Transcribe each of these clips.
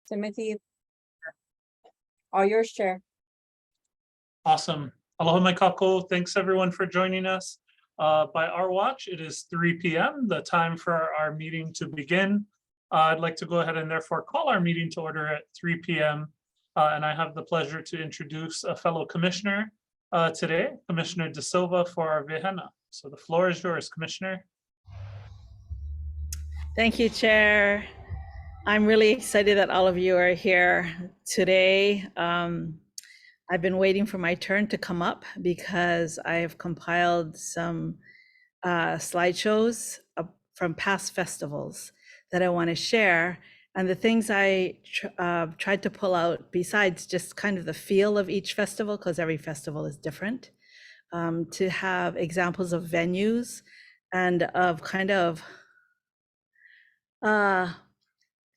Timothy, all yours, Chair. Awesome. Aloha mai kako. Thanks everyone for joining us. By our watch, it is 3 p.m., the time for our meeting to begin. I'd like to go ahead and therefore call our meeting to order at 3 p.m. And I have the pleasure to introduce a fellow commissioner today, Commissioner De Silva for our Vehena. So the floor is yours, Commissioner. Thank you, Chair. I'm really excited that all of you are here today. I've been waiting for my turn to come up because I have compiled some slideshows from past festivals that I want to share. And the things I tried to pull out, besides just kind of the feel of each festival, because every festival is different, to have examples of venues and of kind of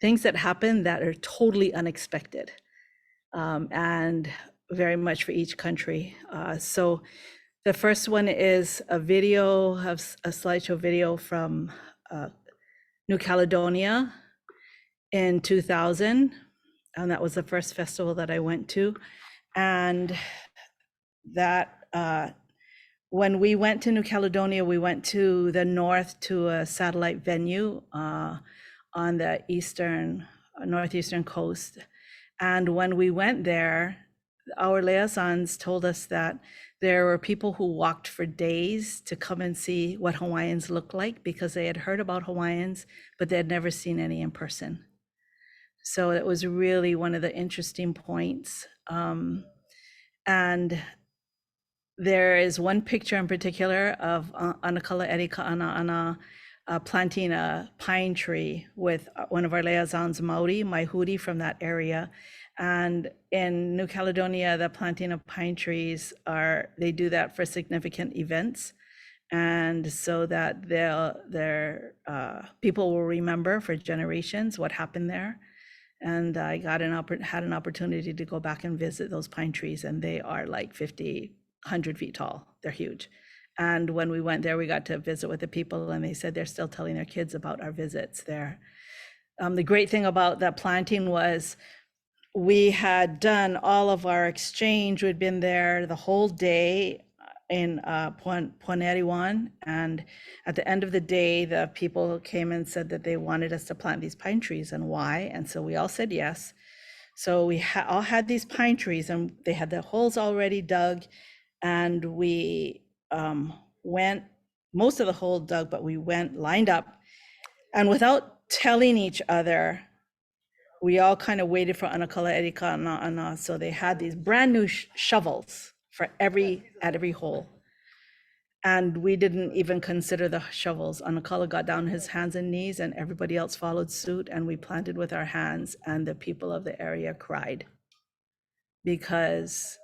things that happen that are totally unexpected, and very much for each country. So the first one is a video, a slideshow video from New Caledonia in 2000. And that was the first festival that I went to. And that when we went to New Caledonia, we went to the north to a satellite venue on the northeastern coast. And when we went there, our liaisons told us that there were people who walked for days to come and see what Hawaiians look like, because they had heard about Hawaiians, but they had never seen any in person. So it was really one of the interesting points. And there is one picture in particular of Anakala Erika Ana planting a pine tree with one of our liaisons, Maori, Maihuri from that area. And in New Caledonia, the planting of pine trees they do that for significant events. And so that their people will remember for generations what happened there. And I had an opportunity to go back and visit those pine trees, and they are like 50, 100 feet tall. They're huge. And when we went there, we got to visit with the people, and they said they're still telling their kids about our visits there. The great thing about that planting was we had done all of our exchange. We'd been there the whole day in Poaneriwan, and at the end of the day, the people came and said that they wanted us to plant these pine trees and why, and so we all said yes. So we all had these pine trees, and they had the holes already dug, and we went, most of the hole dug, but we went lined up, and without telling each other, we all kind of waited for Anakala Erika Ana. So they had these brand new shovels for at every hole. And we didn't even consider the shovels. Anakala got down his hands and knees, and everybody else followed suit, and we planted with our hands, and the people of the area cried because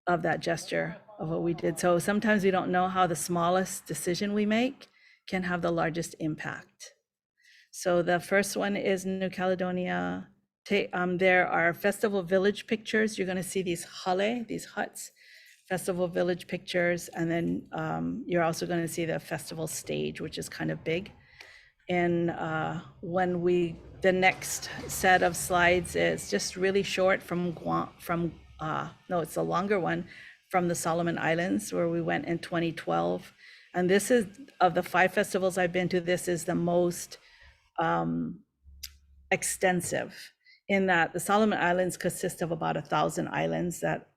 of that gesture of what we did. So sometimes we don't know how the smallest decision we make can have the largest impact. So the first one is New Caledonia. There are festival village pictures. You're going to see these hale, these huts, festival village pictures, and then you're also going to see the festival stage, which is kind of big. And the next set of slides is just really short no, it's a longer one, from the Solomon Islands, where we went in 2012. And this is, of the 5 festivals I've been to, this is the most extensive, in that the Solomon Islands consist of about 1,000 islands that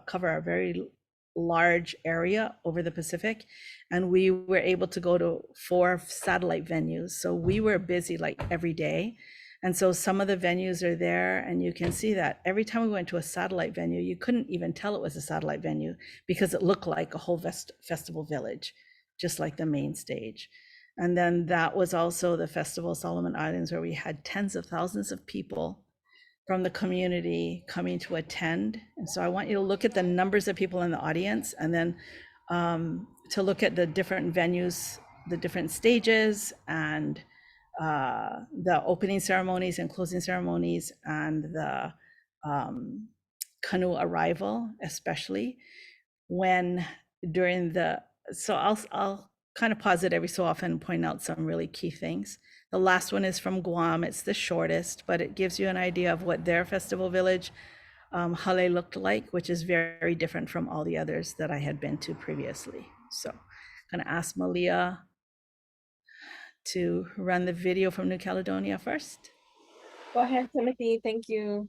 cover a very large area over the Pacific. And we were able to go to 4 satellite venues. So we were busy like every day. And so some of the venues are there, and you can see that every time we went to a satellite venue, you couldn't even tell it was a satellite venue because it looked like a whole festival village, just like the main stage. And then that was also the Festival of Solomon Islands, where we had tens of thousands of people from the community coming to attend. And so I want you to look at the numbers of people in the audience, and then to look at the different venues, the different stages, and the opening ceremonies and closing ceremonies, and the canoe arrival, especially when during the, so I'll kind of pause it every so often and point out some really key things. The last one is from Guam. It's the shortest, but it gives you an idea of what their festival village hale looked like, which is very different from all the others that I had been to previously. So I'm gonna ask Malia to run the video from New Caledonia first. Go ahead, Timothy. Thank you.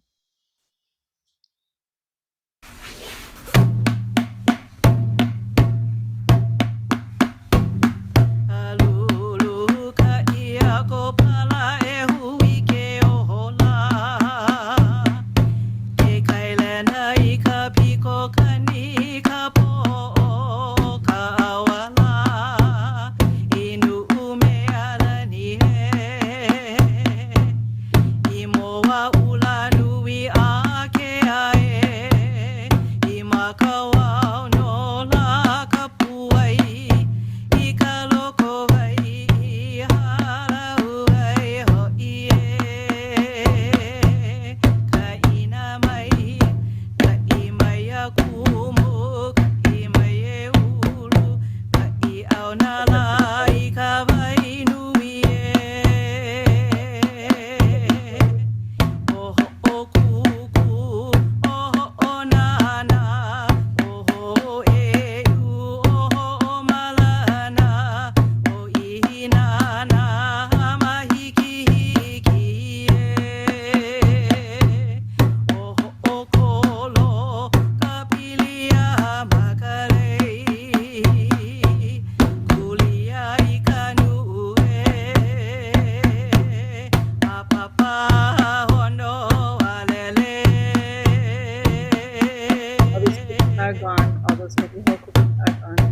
Are gone. All those Mickey Hoku are gone.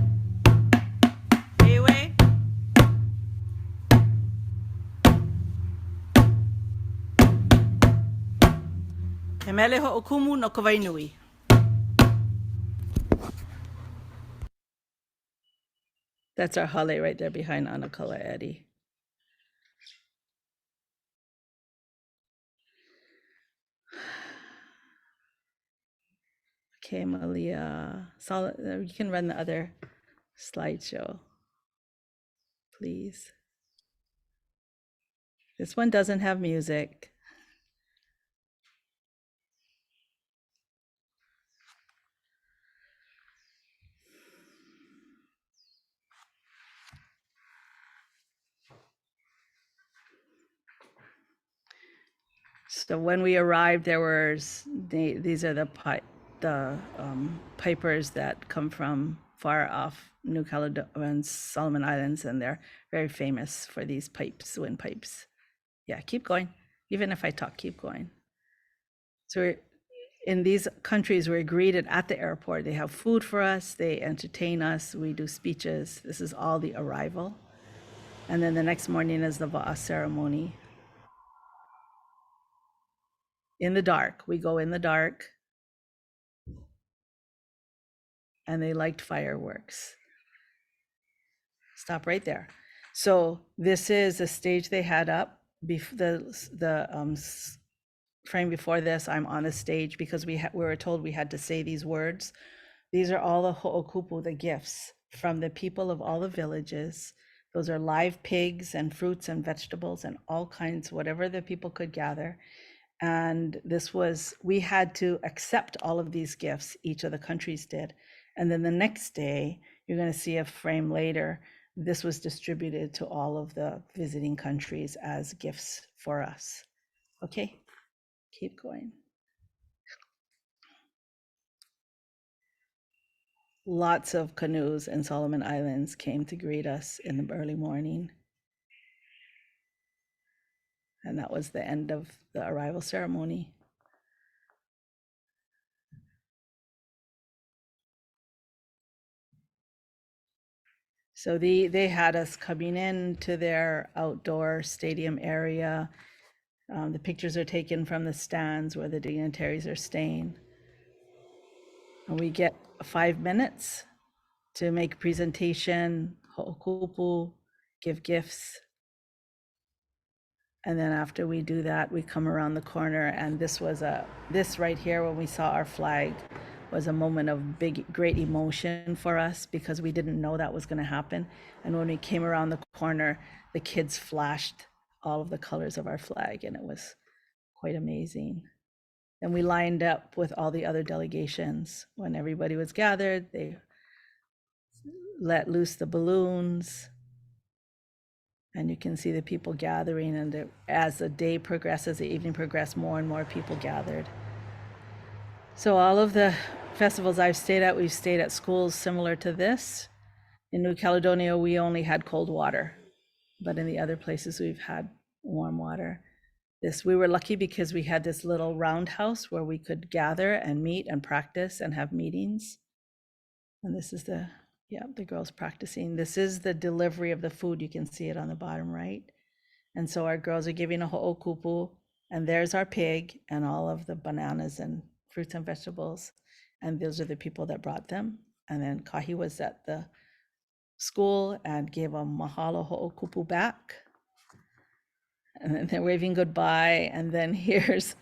He mele ho'okumu no ka wainui. That's our hale right there behind Anakala Eddie. Okay, Malia. You can run the other slideshow, please. This one doesn't have music. So when we arrived, there was these are the pipers that come from far off New Caledonia and Solomon Islands, and they're very famous for these pipes, wind pipes. Yeah, keep going. Even if I talk, keep going. So in these countries, we're greeted at the airport. They have food for us. They entertain us. We do speeches. This is all the arrival. And then the next morning is the Va'a ceremony. In the dark, we go in the dark. And they liked fireworks. Stop right there. So this is a stage they had up. The frame before this, I'm on a stage because we were told we had to say these words. These are all the ho'okupu, the gifts from the people of all the villages. Those are live pigs and fruits and vegetables and all kinds, whatever the people could gather. And we had to accept all of these gifts, each of the countries did. And then the next day, you're going to see a frame later, this was distributed to all of the visiting countries as gifts for us. Okay, keep going. Lots of canoes in Solomon Islands came to greet us in the early morning. And that was the end of the arrival ceremony. So they had us coming into their outdoor stadium area. The pictures are taken from the stands where the dignitaries are staying. And we get 5 minutes to make a presentation, ho'okupu, give gifts. And then after we do that, we come around the corner, and this right here, when we saw our flag, was a moment of great emotion for us because we didn't know that was going to happen. And when we came around the corner, the kids flashed all of the colors of our flag, and it was quite amazing. And we lined up with all the other delegations. When everybody was gathered, they let loose the balloons. And you can see the people gathering, and as the day progressed, as the evening progressed, more and more people gathered. So all of the festivals I've stayed at, we've stayed at schools similar to this. In New Caledonia, we only had cold water, but in the other places we've had warm water. We were lucky because we had this little roundhouse where we could gather and meet and practice and have meetings. And this is the girls practicing. This is the delivery of the food. You can see it on the bottom right. And so our girls are giving a ho'okupu, and there's our pig and all of the bananas and fruits and vegetables. And those are the people that brought them. And then Kahi was at the school and gave a mahalo ho'okupu back. And then they're waving goodbye. And then here's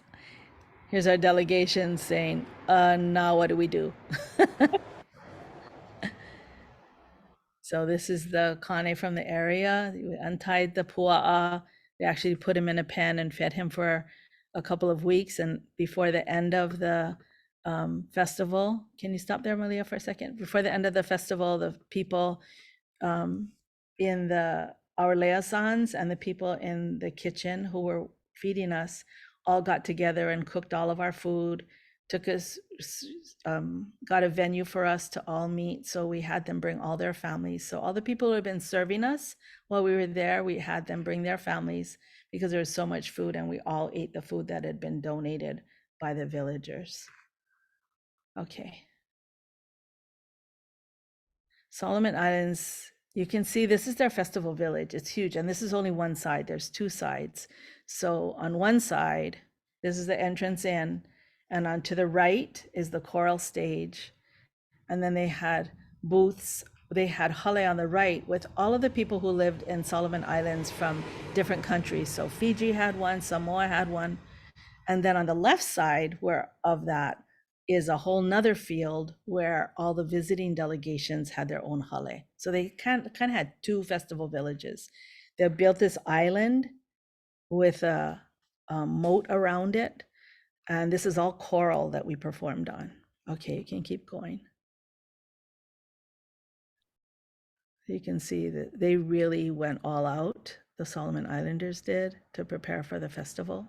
our delegation saying, now what do we do? So this is the kane from the area. We untied the pua'a. We actually put him in a pen and fed him for a couple of weeks. And before the end of the festival, can you stop there, Malia, for a second? Before the end of the festival, the people in our leasans and the people in the kitchen who were feeding us all got together and cooked all of our food, got a venue for us to all meet. So we had them bring all their families. So all the people who had been serving us while we were there, we had them bring their families because there was so much food, and we all ate the food that had been donated by the villagers. Okay. Solomon Islands, you can see this is their festival village. It's huge, and this is only one side. There's two sides. So on one side, this is the entrance in, and on to the right is the choral stage. And then they had booths. They had hale on the right with all of the people who lived in Solomon Islands from different countries. So Fiji had one, Samoa had one. And then on the left side of that is a whole nother field where all the visiting delegations had their own hale. So they kind of had two festival villages. They built this island with a moat around it. And this is all coral that we performed on. Okay, you can keep going. You can see that they really went all out, the Solomon Islanders did, to prepare for the festival.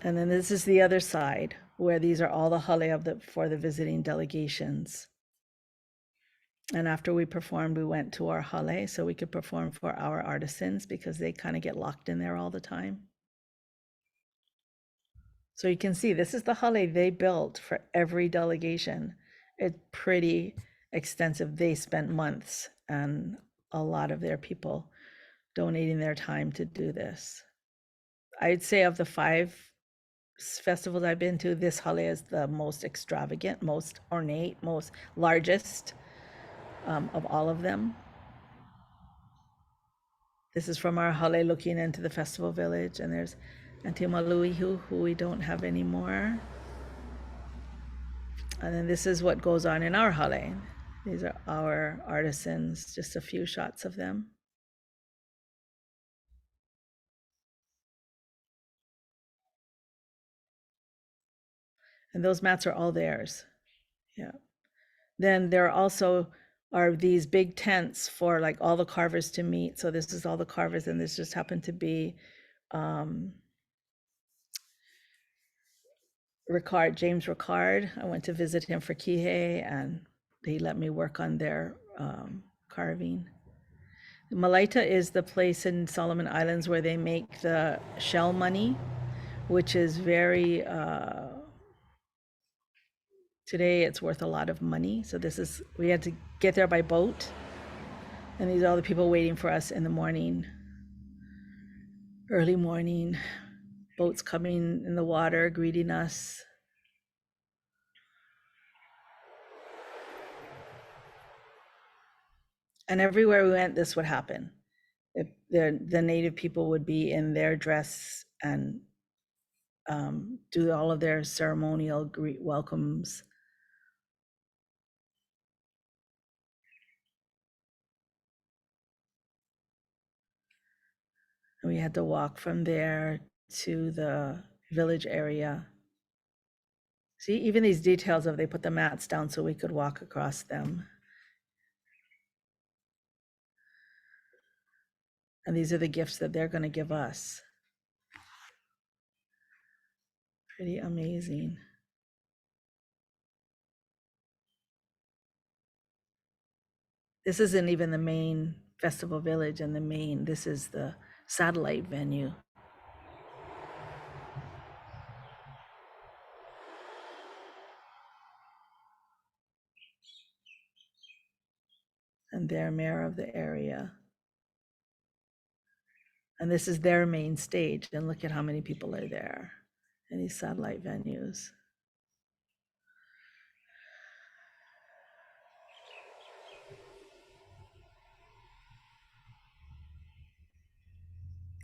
And then this is the other side, where these are all the hale for the visiting delegations. And after we performed, we went to our hale so we could perform for our artisans because they kind of get locked in there all the time. So you can see this is the hale they built for every delegation. It's pretty extensive. They spent months and a lot of their people donating their time to do this. I'd say of the 5 festivals I've been to, this hale is the most extravagant, most ornate, most largest of all of them. This is from our hale looking into the festival village, and there's Auntie Maluihu, who we don't have anymore. And then this is what goes on in our hale. These are our artisans, just a few shots of them. And those mats are all theirs. Yeah. Then there also are these big tents for like all the carvers to meet. So this is all the carvers, and this just happened to be James Ricard. I went to visit him for Kihei, and he let me work on their carving. Malaita is the place in Solomon Islands where they make the shell money, which is very, today it's worth a lot of money. So we had to get there by boat. And these are all the people waiting for us in the morning, early morning, boats coming in the water, greeting us. And everywhere we went, this would happen. The native people would be in their dress and do all of their ceremonial welcomes. We had to walk from there to the village area. See, even these details of they put the mats down so we could walk across them. And these are the gifts that they're going to give us. Pretty amazing. This isn't even the main festival village and the main, this is the satellite venue. And they're mayor of the area. And this is their main stage. And look at how many people are there in these satellite venues.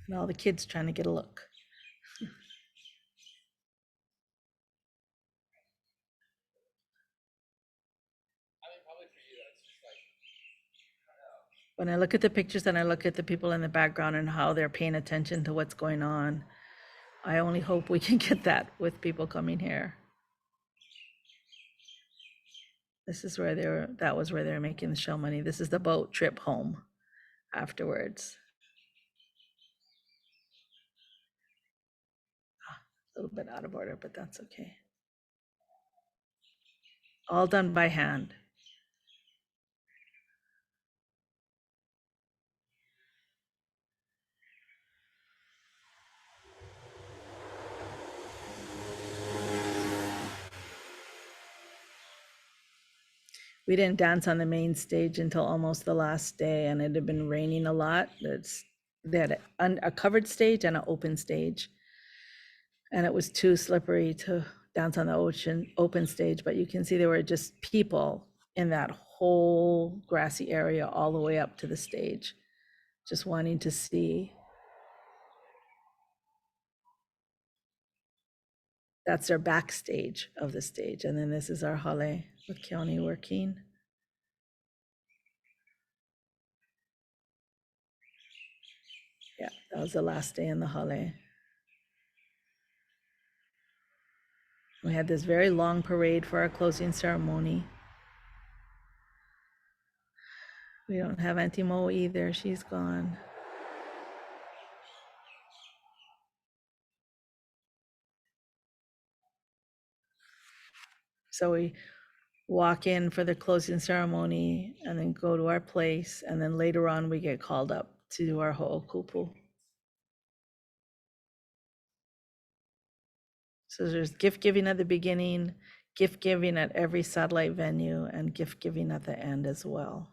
And all the kids trying to get a look. When I look at the pictures and I look at the people in the background and how they're paying attention to what's going on, I only hope we can get that with people coming here. This is where that was where they were making the show money. This is the boat trip home afterwards. A little bit out of order, but that's okay. All done by hand. We didn't dance on the main stage until almost the last day, and it had been raining a lot. They had a covered stage and an open stage, and it was too slippery to dance on the open stage. But you can see there were just people in that whole grassy area all the way up to the stage, just wanting to see. That's their backstage of the stage, and then this is our hale with Keone working. Yeah, that was the last day in the hale. We had this very long parade for our closing ceremony. We don't have Auntie Mo either, she's gone. So we walk in for the closing ceremony and then go to our place, and then later on we get called up to do our ho'okupu. So there's gift giving at the beginning, gift giving at every satellite venue, and gift giving at the end as well.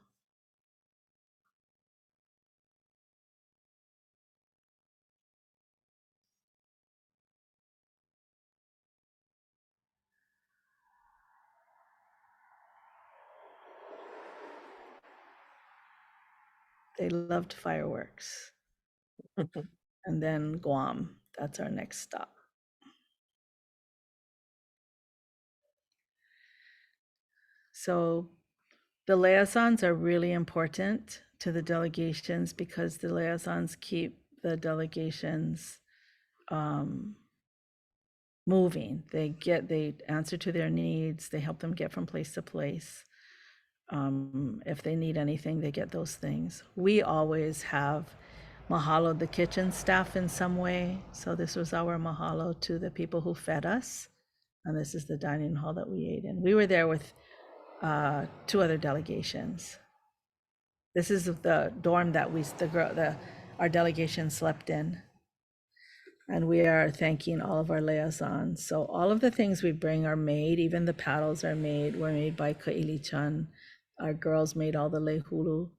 They loved fireworks. And then Guam, that's our next stop. So the liaisons are really important to the delegations because the liaisons keep the delegations moving. They answer to their needs. They help them get from place to place. If they need anything, they get those things. We always have mahalo the kitchen staff in some way. So this was our mahalo to the people who fed us. And this is the dining hall that we ate in. We were there with 2 other delegations. This is the dorm that our delegation slept in. And we are thanking all of our liaisons. So all of the things we bring are made, even the paddles were made by Ka'ili-chan. Our girls made all the lehulu.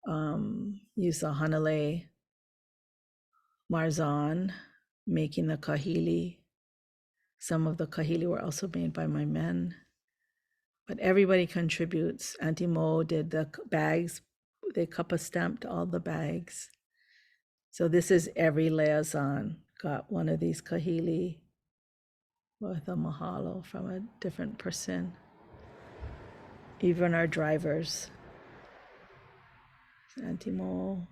Yusa Hanale Marzan making the kahili. Some of the kahili were also made by my men. But everybody contributes. Auntie Mo did the bags. They kappa stamped all the bags. So this is every liaison got one of these kahili with a mahalo from a different person. Even our drivers. Antimo.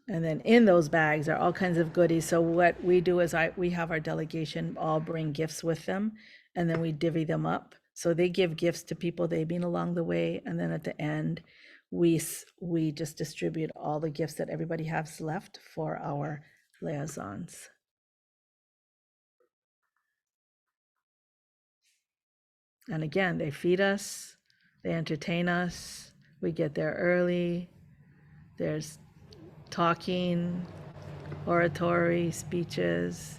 And then in those bags are all kinds of goodies. So what we do is we have our delegation all bring gifts with them, and then we divvy them up. So they give gifts to people they've been along the way, and then at the end, we just distribute all the gifts that everybody has left for our liaisons. And again, they feed us, they entertain us, we get there early, there's talking, oratory, speeches.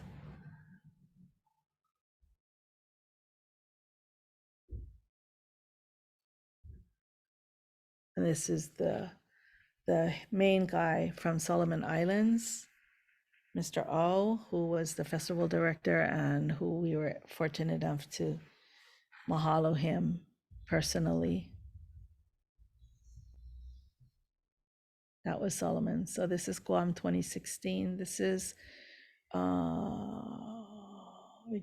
And this is the main guy from Solomon Islands, Mr. O, who was the festival director and who we were fortunate enough to mahalo him personally. That was Solomon. So this is Guam 2016. This is, we're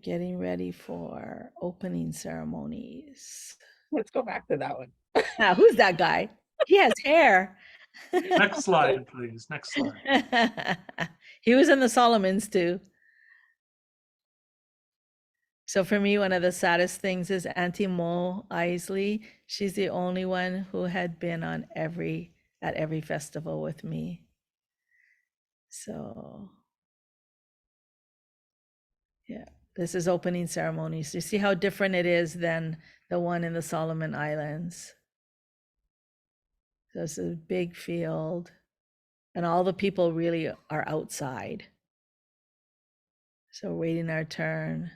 getting ready for opening ceremonies. Let's go back to that one. Now, who's that guy? He has hair. Next slide, please. Next slide. He was in the Solomons too. So for me, one of the saddest things is Auntie Mo Isley. She's the only one who had been on at every festival with me. So yeah, this is opening ceremonies. You see how different it is than the one in the Solomon Islands. So it's a big field, and all the people really are outside. So waiting our turn.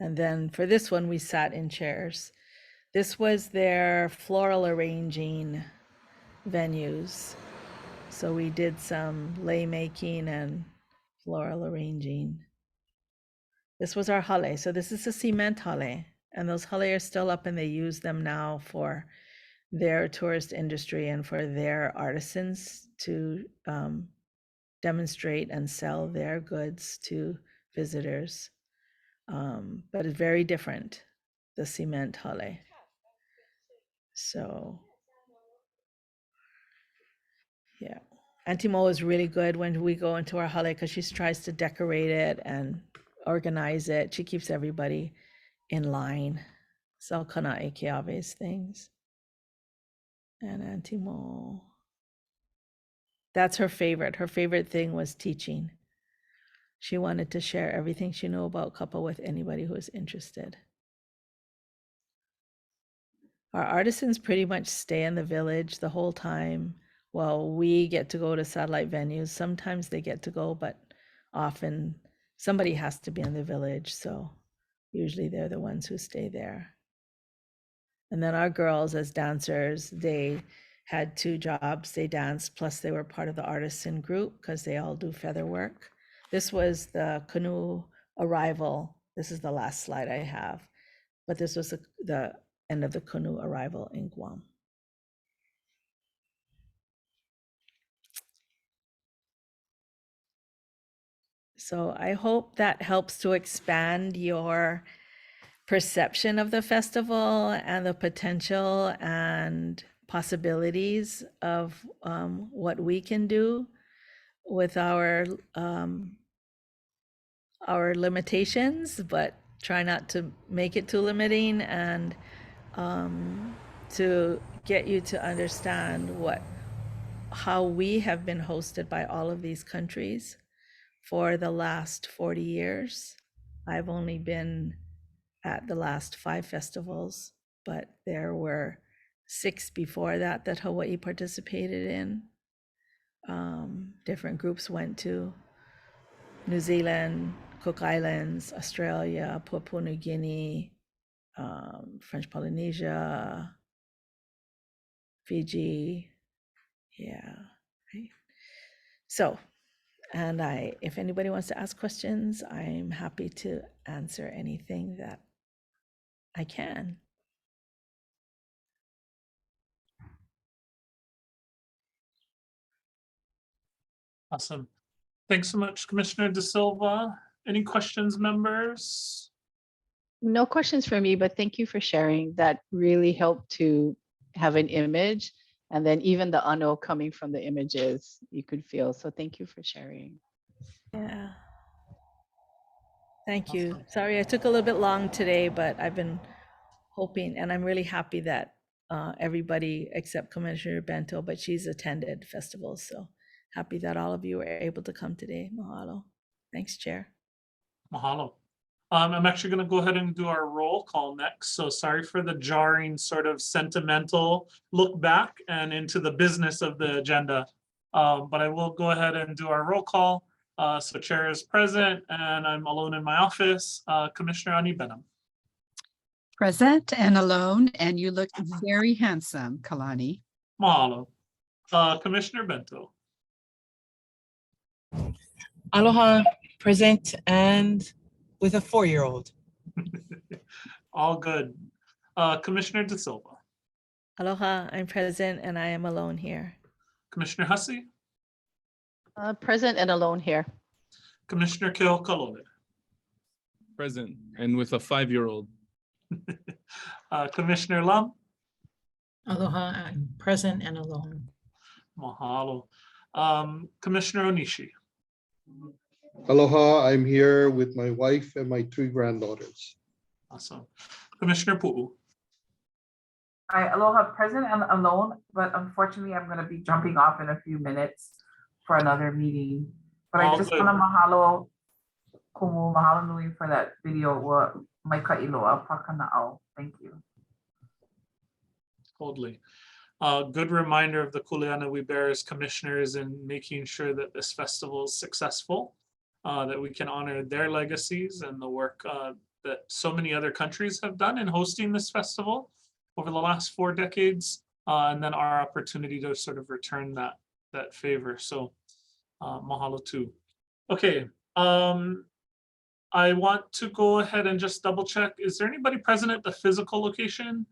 And then for this one, we sat in chairs. This was their floral arranging venues. So we did some lei making and floral arranging. This was our hale. So this is a cement hale. And those hale are still up, and they use them now for their tourist industry and for their artisans to demonstrate and sell their goods to visitors. But it's very different, the cement hale. So yeah, Auntie Mo is really good when we go into our hale because she tries to decorate it and organize it. She keeps everybody in line. So Kanae Keawe's things. And Auntie Mo, that's her favorite. Her favorite thing was teaching. She wanted to share everything she knew about kapa with anybody who was interested. Our artisans pretty much stay in the village the whole time while we get to go to satellite venues. Sometimes they get to go, but often somebody has to be in the village. So usually they're the ones who stay there. And then our girls as dancers, they had 2 jobs. They danced, plus they were part of the artisan group because they all do feather work. This was the canoe arrival. This is the last slide I have, but this was the end of the canoe arrival in Guam. So I hope that helps to expand your perception of the festival and the potential and possibilities of what we can do with our limitations, but try not to make it too limiting, and to get you to understand how we have been hosted by all of these countries for the last 40 years. I've only been at the last 5 festivals, but there were 6 before that Hawaii participated in. Different groups went to New Zealand, Cook Islands, Australia, Papua New Guinea, French Polynesia, Fiji. Yeah. Right. So, and if anybody wants to ask questions, I'm happy to answer anything that I can. Awesome. Thanks so much, Commissioner De Silva. Any questions, members? No questions for me, but thank you for sharing. That really helped to have an image. And then even the ano coming from the images, you could feel. So thank you for sharing. Yeah. Thank you. Awesome. Sorry, I took a little bit long today, but I've been hoping, and I'm really happy that everybody except Commissioner Bento, but she's attended festivals. So happy that all of you were able to come today. Mahalo. Thanks, Chair. Mahalo. I'm actually going to go ahead and do our roll call next. So sorry for the jarring sort of sentimental look back and into the business of the agenda. But I will go ahead and do our roll call. So Chair is present and I'm alone in my office. Commissioner Ani Benham. Present and alone, and you look very handsome, Kalani. Mahalo. Commissioner Bento. Aloha, present and with a 4-year-old. All good. Commissioner De Silva. Aloha, I'm present and I am alone here. Commissioner Hussey. Present and alone here. Commissioner Keokalole. Present and with a 5-year-old. Commissioner Lum. Aloha, I'm present and alone. Mahalo. Commissioner Onishi. Aloha, I'm here with my wife and my 3 granddaughters. Awesome. Commissioner Pu'u. Hi, aloha, present and alone, but unfortunately, I'm going to be jumping off in a few minutes for another meeting. But All I just good. want to mahalo kumu, mahalo nui for that video. Wa mai ka'iloa pakana'au. Thank you. Totally. Good reminder of the kuleana we bear as commissioners in making sure that this festival is successful, that we can honor their legacies and the work that so many other countries have done in hosting this festival over the last 4 decades, and then our opportunity to sort of return that favor. So mahalo too. Okay, I want to go ahead and just double check. Is there anybody present at the physical location?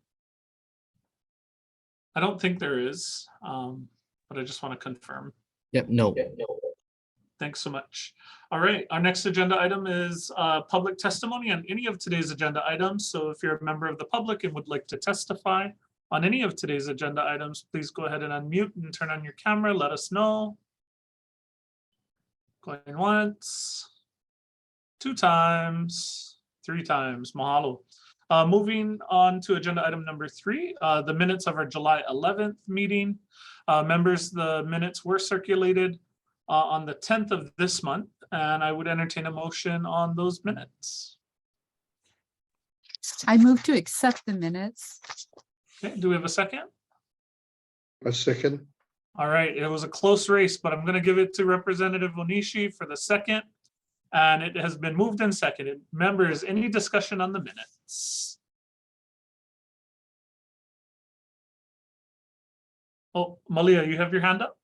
I don't think there is, but I just want to confirm. Yep, no. Thanks so much. All right, our next agenda item is public testimony on any of today's agenda items. So if you're a member of the public and would like to testify on any of today's agenda items, please go ahead and unmute and turn on your camera. Let us know. Going once, 2 times, 3 times. Mahalo. Moving on to agenda item number 3, the minutes of our July 11th meeting. Members, the minutes were circulated on the 10th of this month, and I would entertain a motion on those minutes. I move to accept the minutes. Okay, do we have a second? A second. All right, it was a close race, but I'm going to give it to Representative Onishi for the second, and it has been moved and seconded. Members, any discussion on the minutes? Oh, Malia, you have your hand up?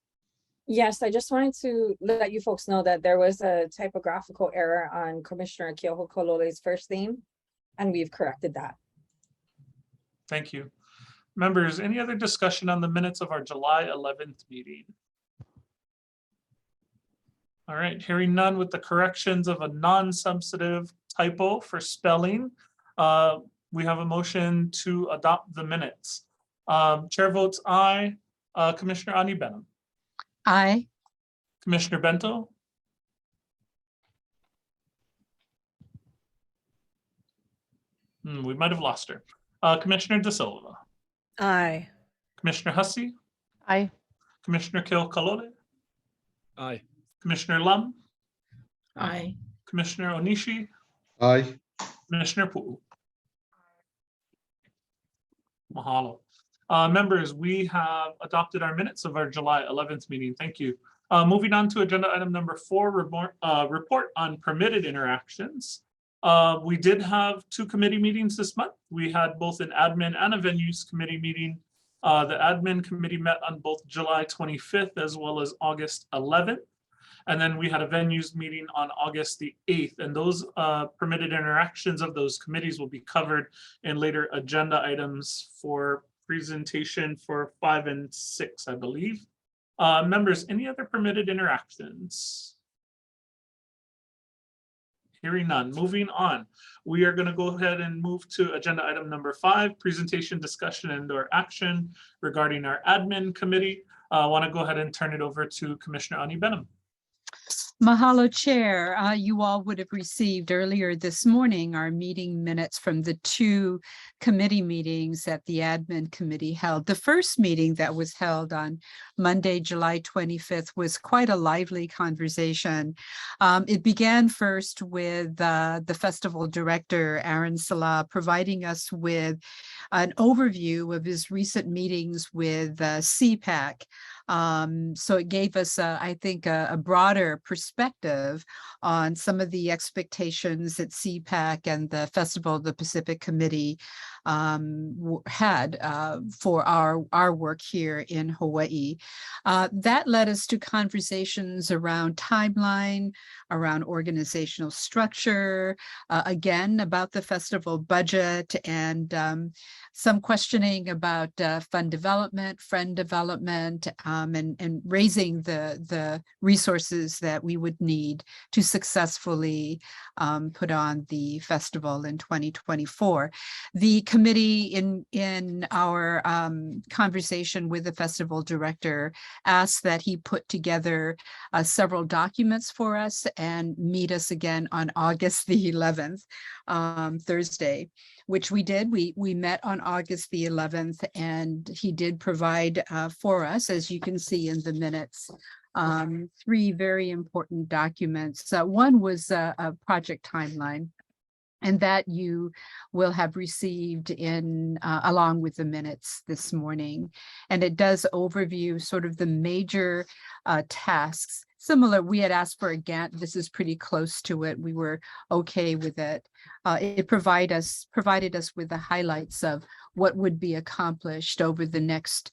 Yes, I just wanted to let you folks know that there was a typographical error on Commissioner Keohokolole's first name, and we've corrected that. Thank you. Members, any other discussion on the minutes of our July 11th meeting? All right, hearing none with the corrections of a non-substantive typo for spelling, we have a motion to adopt the minutes. Chair votes aye. Commissioner Ani Benham. Aye. Commissioner Bento. We might have lost her. Commissioner De Silva. Aye. Commissioner Hussey. Aye. Commissioner Keokalole. Aye. Commissioner Lum. Aye. Commissioner Onishi. Aye. Commissioner Pu'u. Mahalo. Members, we have adopted our minutes of our July 11th meeting. Thank you. Moving on to agenda item number 4, report on permitted interactions. We did have 2 committee meetings this month. We had both an admin and a venues committee meeting. The admin committee met on both July 25th as well as August 11th. And then we had a venues meeting on August the 8th. And those permitted interactions of those committees will be covered in later agenda items for presentation for 5 and 6, I believe. Members, any other permitted interactions? Hearing none. Moving on. We are going to go ahead and move to agenda item number 5, presentation, discussion, and/or action regarding our admin committee. I want to go ahead and turn it over to Commissioner Ani Benham. Mahalo, Chair. You all would have received earlier this morning our meeting minutes from the 2 committee meetings that the admin committee held. The first meeting that was held on Monday, July 25th was quite a lively conversation. It began first with the festival director, Aaron Salah, providing us with an overview of his recent meetings with FestPAC. So it gave us, I think, a broader perspective on some of the expectations that FestPAC and the Festival of the Pacific Committee had for our work here in Hawaii. That led us to conversations around timeline, around organizational structure, again, about the festival budget, and some questioning about fund development, friend development, and raising the resources that we would need to successfully put on the festival in 2024. The committee in our conversation with the festival director asked that he put together several documents for us and meet us again on August the 11th, Thursday, which we did. We met on August the 11th, and he did provide for us, as you can see in the minutes, 3 very important documents. One was a project timeline, and that you will have received in along with the minutes this morning. And it does overview sort of the major tasks. Similar, we had asked for a Gantt. This is pretty close to it. We were okay with it. It provided us with the highlights of what would be accomplished over the next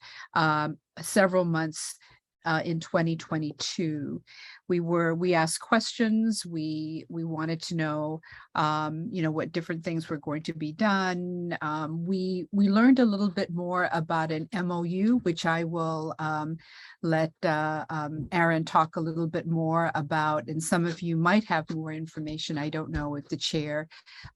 several months in 2022. We asked questions. We wanted to know, what different things were going to be done. We learned a little bit more about an MOU, which I will let Aaron talk a little bit more about. And some of you might have more information. I don't know if the chair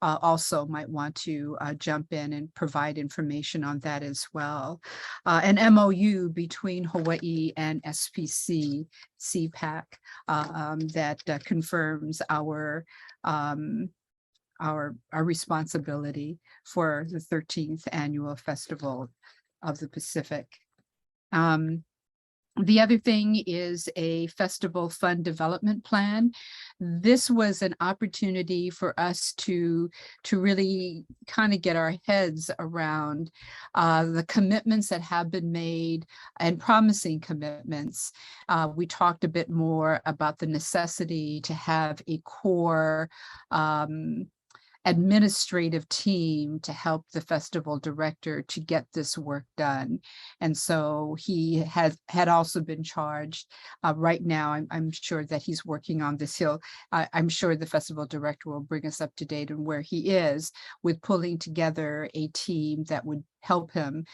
also might want to jump in and provide information on that as well. An MOU between Hawaii and FestPAC that confirms our responsibility for the 13th annual Festival of the Pacific. The other thing is a festival fund development plan. This was an opportunity for us to really kind of get our heads around the commitments that have been made and promising commitments. We talked a bit more about the necessity to have a core administrative team to help the festival director to get this work done. And so he had also been charged. Right now, I'm sure that he's working on this. I'm sure the festival director will bring us up to date on where he is with pulling together a team that would help him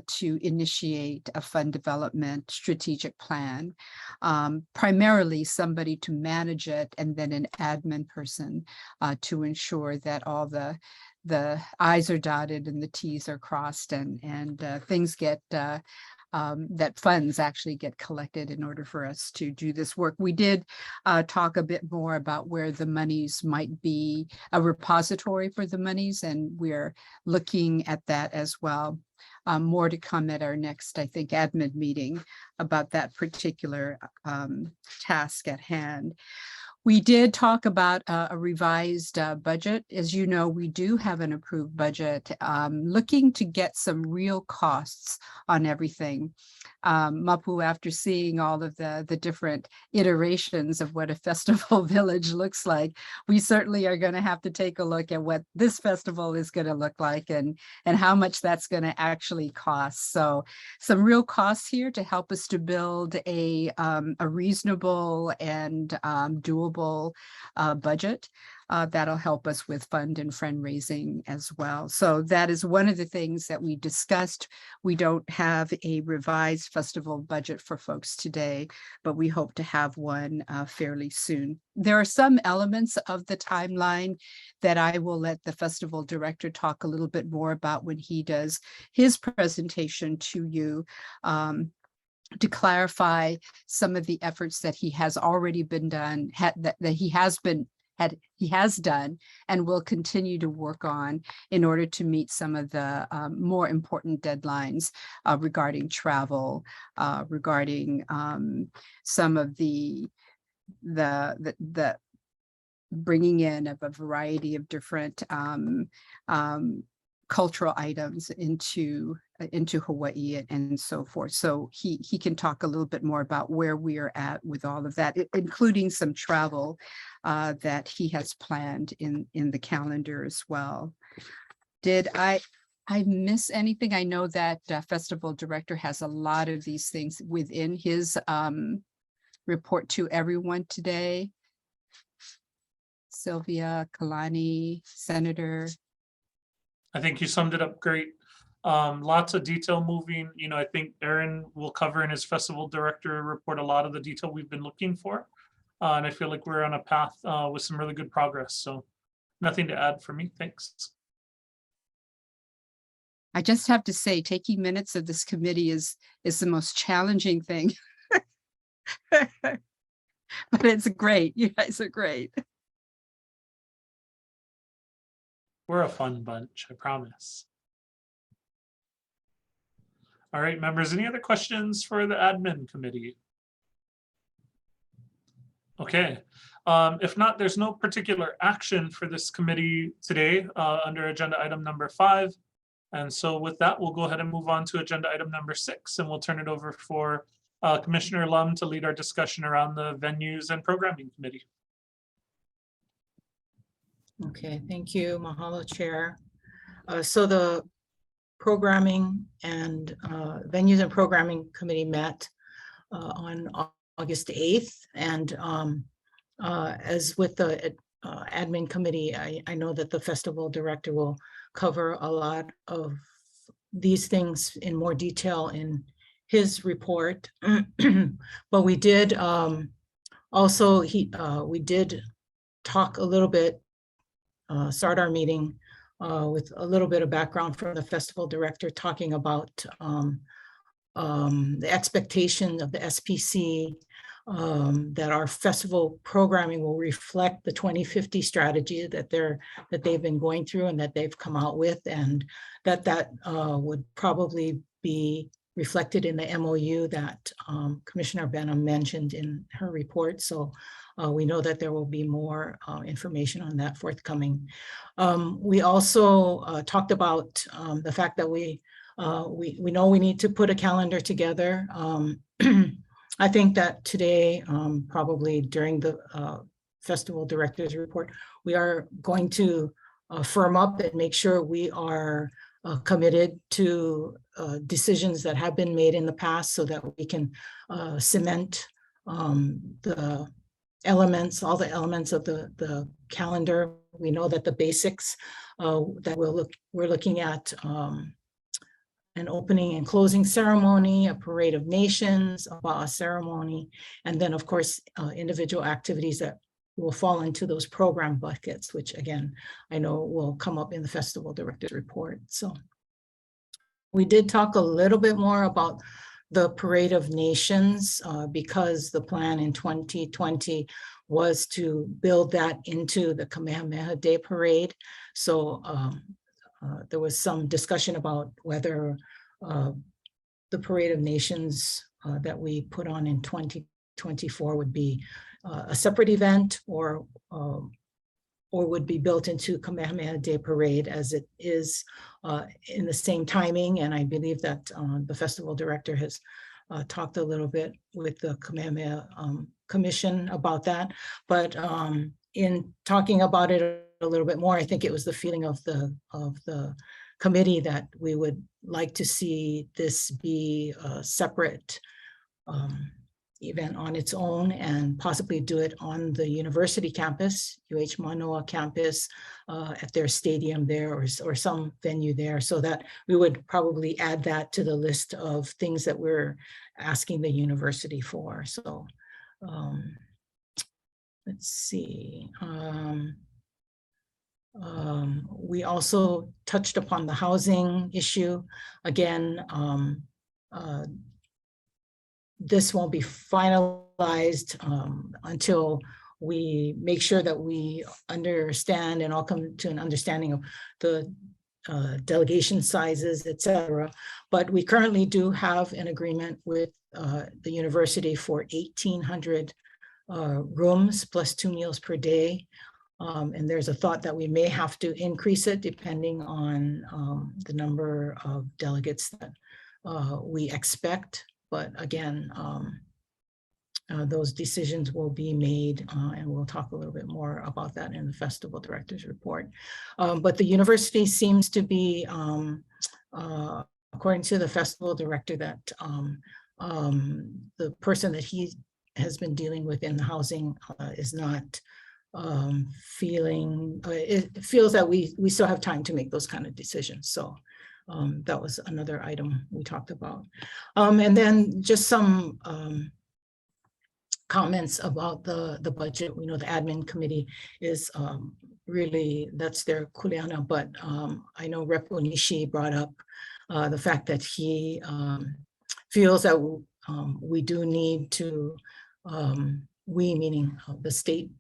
to initiate a fund development strategic plan, primarily somebody to manage it, and then an admin person to ensure that all the I's are dotted and the T's are crossed, and things get that funds actually get collected in order for us to do this work. We did talk a bit more about where the monies might be, a repository for the monies, and we're looking at that as well. More to come at our next, I think, admin meeting about that particular task at hand. We did talk about a revised budget. As you know, we do have an approved budget, looking to get some real costs on everything. Mapu, after seeing all of the different iterations of what a festival village looks like, we certainly are going to have to take a look at what this festival is going to look like and how much that's going to actually cost. So some real costs here to help us to build a reasonable and doable budget that'll help us with fund and friend raising as well. So that is one of the things that we discussed. We don't have a revised festival budget for folks today, but we hope to have one fairly soon. There are some elements of the timeline that I will let the festival director talk a little bit more about when he does his presentation to you. To clarify some of the efforts that he has already been done, that he has done and will continue to work on in order to meet some of the more important deadlines regarding travel, regarding some of the bringing in of a variety of different cultural items into Hawaii and so forth. So he can talk a little bit more about where we are at with all of that, including some travel that he has planned in the calendar as well. Did I miss anything? I know that festival director has a lot of these things within his report to everyone today. Sylvia, Kalani, Senator. I think you summed it up great. Lots of detail moving. You know, I think Aaron will cover in his festival director report a lot of the detail we've been looking for. And I feel like we're on a path with some really good progress. So nothing to add for me. Thanks. I just have to say, taking minutes of this committee is the most challenging thing. But it's great. You guys are great. We're a fun bunch, I promise. All right, members, any other questions for the admin committee? Okay, if not, there's no particular action for this committee today under agenda item number 5. And so with that, we'll go ahead and move on to agenda item number 6, and we'll turn it over for Commissioner Lum to lead our discussion around the venues and programming committee. Okay, thank you. Mahalo, Chair. So the Programming and Venues and Programming Committee met on August 8th. And as with the admin committee, I know that the festival director will cover a lot of these things in more detail in his report. But we did also, we did talk a little bit, start our meeting with a little bit of background from the festival director talking about the expectation of the SPC that our festival programming will reflect the 2050 strategy that they've been going through and that they've come out with, and that would probably be reflected in the MOU that Commissioner Benham mentioned in her report. So we know that there will be more information on that forthcoming. We also talked about the fact that we know we need to put a calendar together. I think that today, probably during the festival director's report, we are going to firm up and make sure we are committed to decisions that have been made in the past so that we can cement the elements, all the elements of the calendar. We know that the basics that we're looking at an opening and closing ceremony, a parade of nations, a ba'a ceremony, and then of course individual activities that will fall into those program buckets, which again, I know will come up in the festival director's report. So we did talk a little bit more about the Parade of Nations because the plan in 2020 was to build that into the Kamehameha Day Parade. So there was some discussion about whether the Parade of Nations that we put on in 2024 would be a separate event or would be built into Kamehameha Day Parade as it is in the same timing. And I believe that the festival director has talked a little bit with the Kamehameha Commission about that. But in talking about it a little bit more, I think it was the feeling of the committee that we would like to see this be a separate event on its own and possibly do it on the university campus, UH Manoa campus, at their stadium there or some venue there, so that we would probably add that to the list of things that we're asking the university for. So let's see. We also touched upon the housing issue. Again, this won't be finalized until we make sure that we understand and all come to an understanding of the delegation sizes, et cetera. But we currently do have an agreement with the university for 1,800 rooms plus 2 meals per day. And there's a thought that we may have to increase it depending on the number of delegates that we expect. But again, those decisions will be made, and we'll talk a little bit more about that in the festival director's report. But the university seems to be, according to the festival director, that the person that he has been dealing with in the housing is not it feels that we still have time to make those kind of decisions. So that was another item we talked about. And then just some comments about the budget. We know the admin committee is really, that's their kuleana, but I know Rep. Onishi brought up the fact that he feels that we do need to, we meaning the state,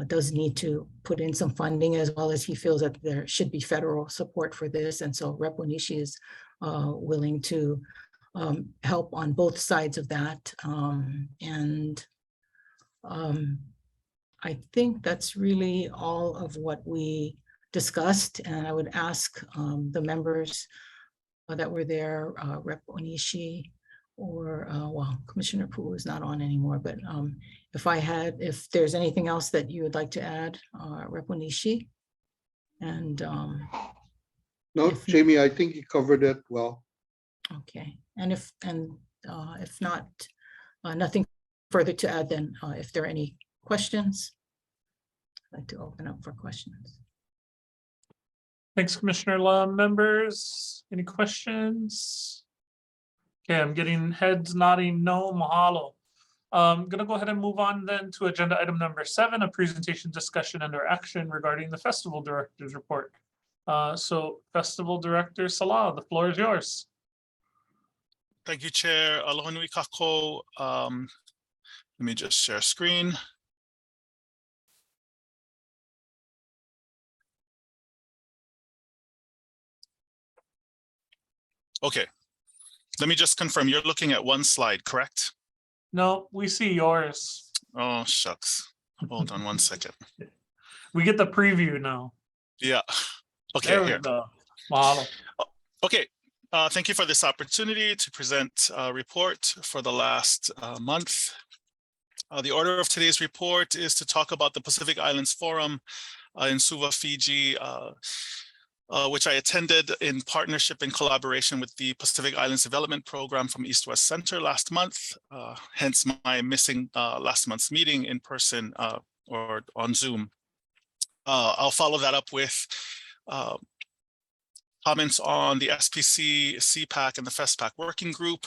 does need to put in some funding, as well as he feels that there should be federal support for this. And so Rep. Onishi is willing to help on both sides of that. I think that's really all of what we discussed. And I would ask the members that were there, Rep. Onishi, or well, Commissioner Poo is not on anymore, but if there's anything else that you would like to add, Rep. Onishi. And no, Jamie, I think you covered it well. Okay, and if not, nothing further to add, then if there are any questions, I'd like to open up for questions. Thanks, Commissioner Lum. Members, any questions? Okay, I'm getting heads nodding no, mahalo. I'm going to go ahead and move on then to agenda item number 7, a presentation, discussion, and/or action regarding the Festival Director's Report. So Festival Director Salah, the floor is yours. Thank you, Chair. Aloha nui kako. Let me just share screen. Okay. Let me just confirm, you're looking at one slide, correct? No, we see yours. Oh, shucks. Hold on one second. We get the preview now. Yeah. Okay, there we here. go. Mahalo. Okay. Thank you for this opportunity to present a report for the last month. The order of today's report is to talk about the Pacific Islands Forum in Suva, Fiji, which I attended in partnership and collaboration with the Pacific Islands Development Program from East West Center last month, hence my missing last month's meeting in person or on Zoom. I'll follow that up with comments on the SPC, CPAC, and the FestPAC working group,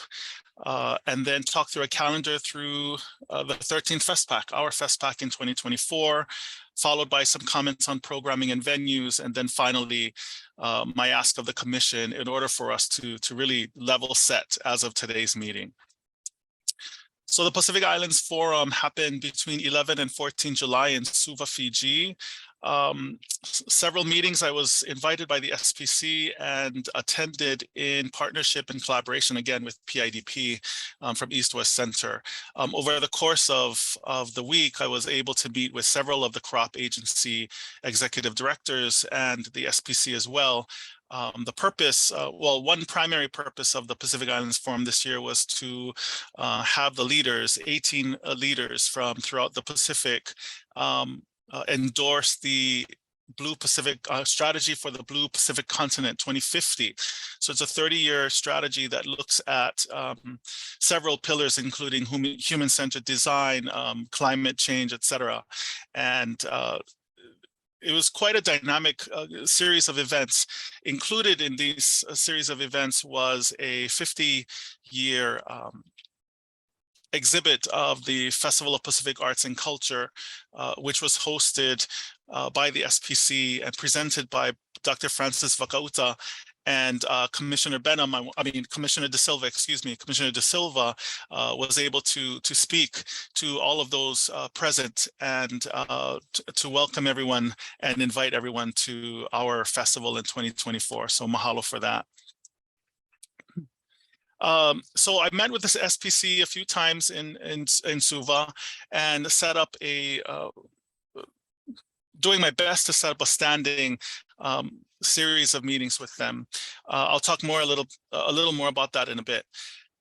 and then talk through a calendar through the 13th FestPAC, our FestPAC in 2024, followed by some comments on programming and venues, and then finally, my ask of the commission in order for us to really level set as of today's meeting. So the Pacific Islands Forum happened between 11 and 14 July in Suva, Fiji. Several meetings I was invited by the SPC and attended in partnership and collaboration again with PIDP from East West Center. Over the course of the week, I was able to meet with several of the crop agency executive directors and the SPC as well. The purpose, well, one primary purpose of the Pacific Islands Forum this year was to have the leaders, 18 leaders from throughout the Pacific, endorse the Blue Pacific strategy for the Blue Pacific Continent 2050. So it's a 30-year strategy that looks at several pillars, including human-centered design, climate change, etc. And it was quite a dynamic series of events. Included in these series of events was a 50-year exhibit of the Festival of Pacific Arts and Culture, which was hosted by the SPC and presented by Dr. Francis Vakauta and Commissioner Commissioner De Silva, excuse me, Commissioner De Silva was able to speak to all of those present and to welcome everyone and invite everyone to our festival in 2024. So mahalo for that. So I met with this SPC a few times in Suva and set up doing my best to set up a standing series of meetings with them. I'll talk a little more about that in a bit.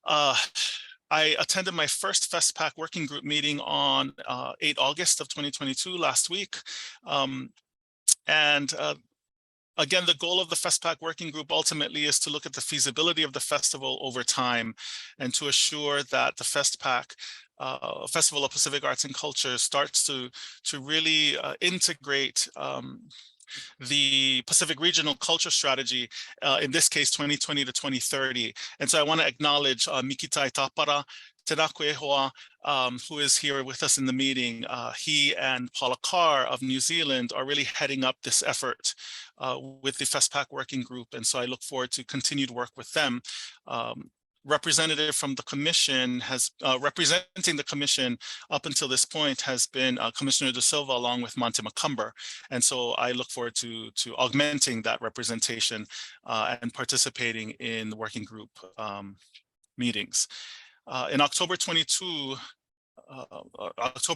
I attended my first FestPAC working group meeting on 8 August of 2022 last week. Again, the goal of the FestPAC working group ultimately is to look at the feasibility of the festival over time and to assure that the FestPAC, Festival of Pacific Arts and Culture, starts to really integrate the Pacific Regional Culture Strategy, in this case, 2020 to 2030. And so I want to acknowledge Mikitai Tapara, Tenakwe Hoa, who is here with us in the meeting. He and Paula Carr of New Zealand are really heading up this effort with the FestPAC working group. And so I look forward to continued work with them. Representative from the commission has representing the commission up until this point has been Commissioner De Silva along with Monte Macumber. And so I look forward to augmenting that representation and participating in the working group meetings. In October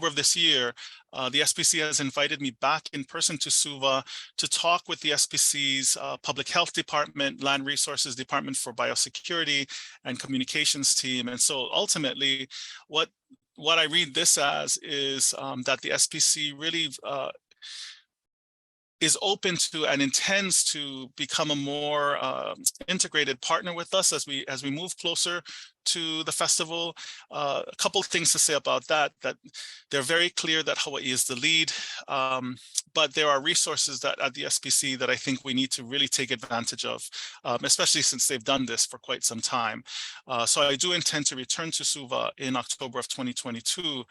of this year, the SPC has invited me back in person to Suva to talk with the SPC's Public Health Department, Land Resources Department for Biosecurity, and Communications team. And so ultimately, what I read this as is that the SPC really is open to and intends to become a more integrated partner with us as we move closer to the festival. A couple of things to say about that they're very clear that Hawaii is the lead, but there are resources that at the SPC that I think we need to really take advantage of, especially since they've done this for quite some time. So I do intend to return to Suva in October of 2022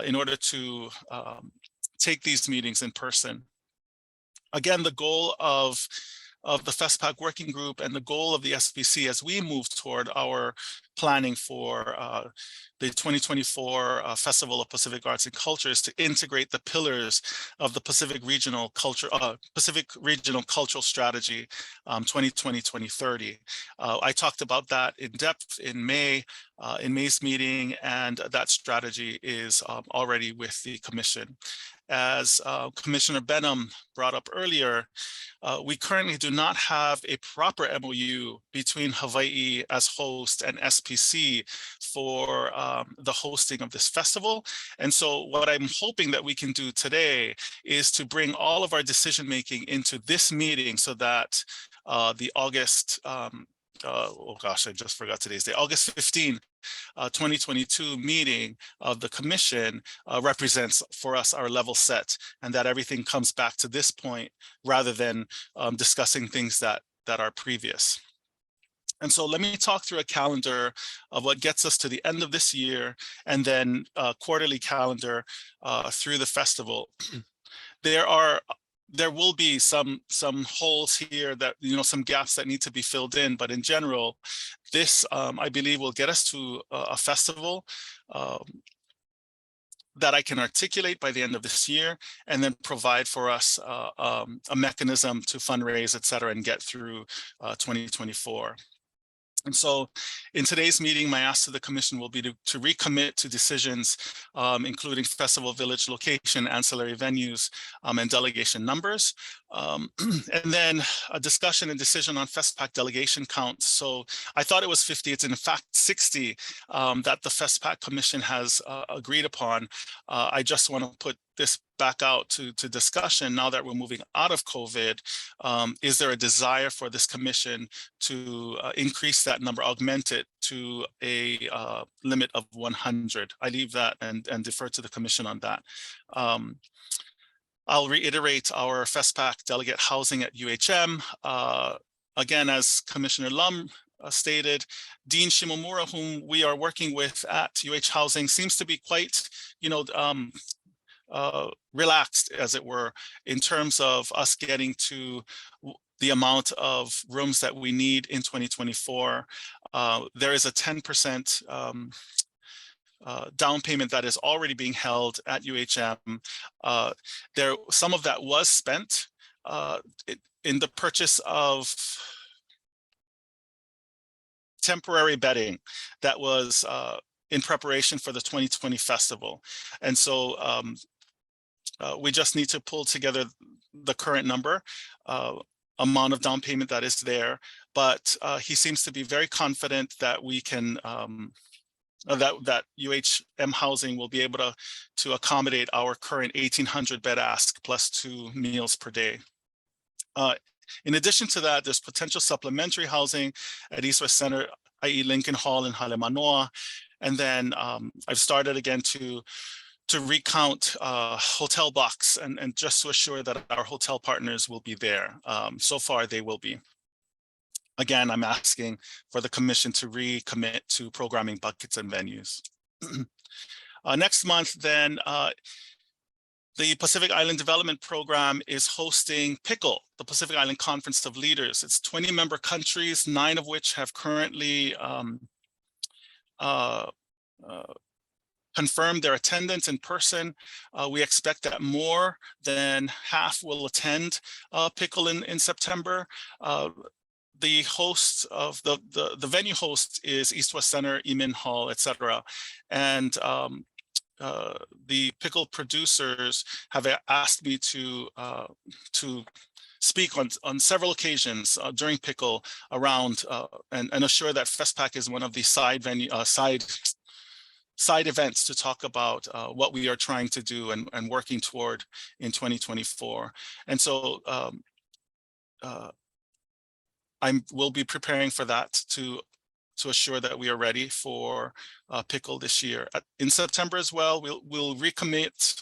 in order to take these meetings in person. Again, the goal of the FestPAC working group and the goal of the SPC as we move toward our planning for the 2024 Festival of Pacific Arts and Culture is to integrate the pillars of the Pacific Regional Cultural Strategy 2020-2030. I talked about that in depth in May's meeting, and that strategy is already with the commission. As Commissioner Benham brought up earlier, we currently do not have a proper MOU between Hawaii as host and SPC for the hosting of this festival. And so what I'm hoping that we can do today is to bring all of our decision-making into this meeting so that the August, oh gosh, I just forgot today's day, August 15, 2022 meeting of the commission represents for us our level set, and that everything comes back to this point rather than discussing things that are previous. And so let me talk through a calendar of what gets us to the end of this year and then a quarterly calendar through the festival. There will be some holes here that, some gaps that need to be filled in, but in general, this, I believe, will get us to a festival that I can articulate by the end of this year, and then provide for us a mechanism to fundraise, et cetera, and get through 2024. And so in today's meeting, my ask to the commission will be to recommit to decisions, including festival village location, ancillary venues, and delegation numbers. And then a discussion and decision on FestPAC delegation counts. So I thought it was 50, it's in fact 60 that the FestPAC Commission has agreed upon. I just want to put this back out to discussion now that we're moving out of COVID. Is there a desire for this commission to increase that number, augment it to a limit of 100? I leave that and defer to the commission on that. I'll reiterate our FestPAC delegate housing at UHM. Again, as Commissioner Lum stated, Dean Shimomura, whom we are working with at UH Housing, seems to be quite, relaxed, as it were, in terms of us getting to the amount of rooms that we need in 2024. There is a 10% down payment that is already being held at UHM. Some of that was spent in the purchase of temporary bedding that was in preparation for the 2020 festival. And so we just need to pull together the current number, amount of down payment that is there. But he seems to be very confident that we can, that UHM Housing will be able to accommodate our current 1,800 bed ask plus 2 meals per day. In addition to that, there's potential supplementary housing at East West Center, i.e. Lincoln Hall and Halemanoa. And then I've started again to recount hotel blocks and just to assure that our hotel partners will be there. So far, they will be. Again, I'm asking for the commission to recommit to programming buckets and venues. Next month, then, the Pacific Island Development Program is hosting PICL, the Pacific Island Conference of Leaders. It's 20 member countries, 9 of which have currently confirmed their attendance in person. We expect that more than half will attend PICL in September. The host of the venue host is East West Center, Emin Hall, etc. And the PICL producers have asked me to speak on several occasions during PICL around and assure that FestPAC is one of the side events to talk about what we are trying to do and working toward in 2024. And so we'll be preparing for that to assure that we are ready for PICL this year. In September as well, we will recommit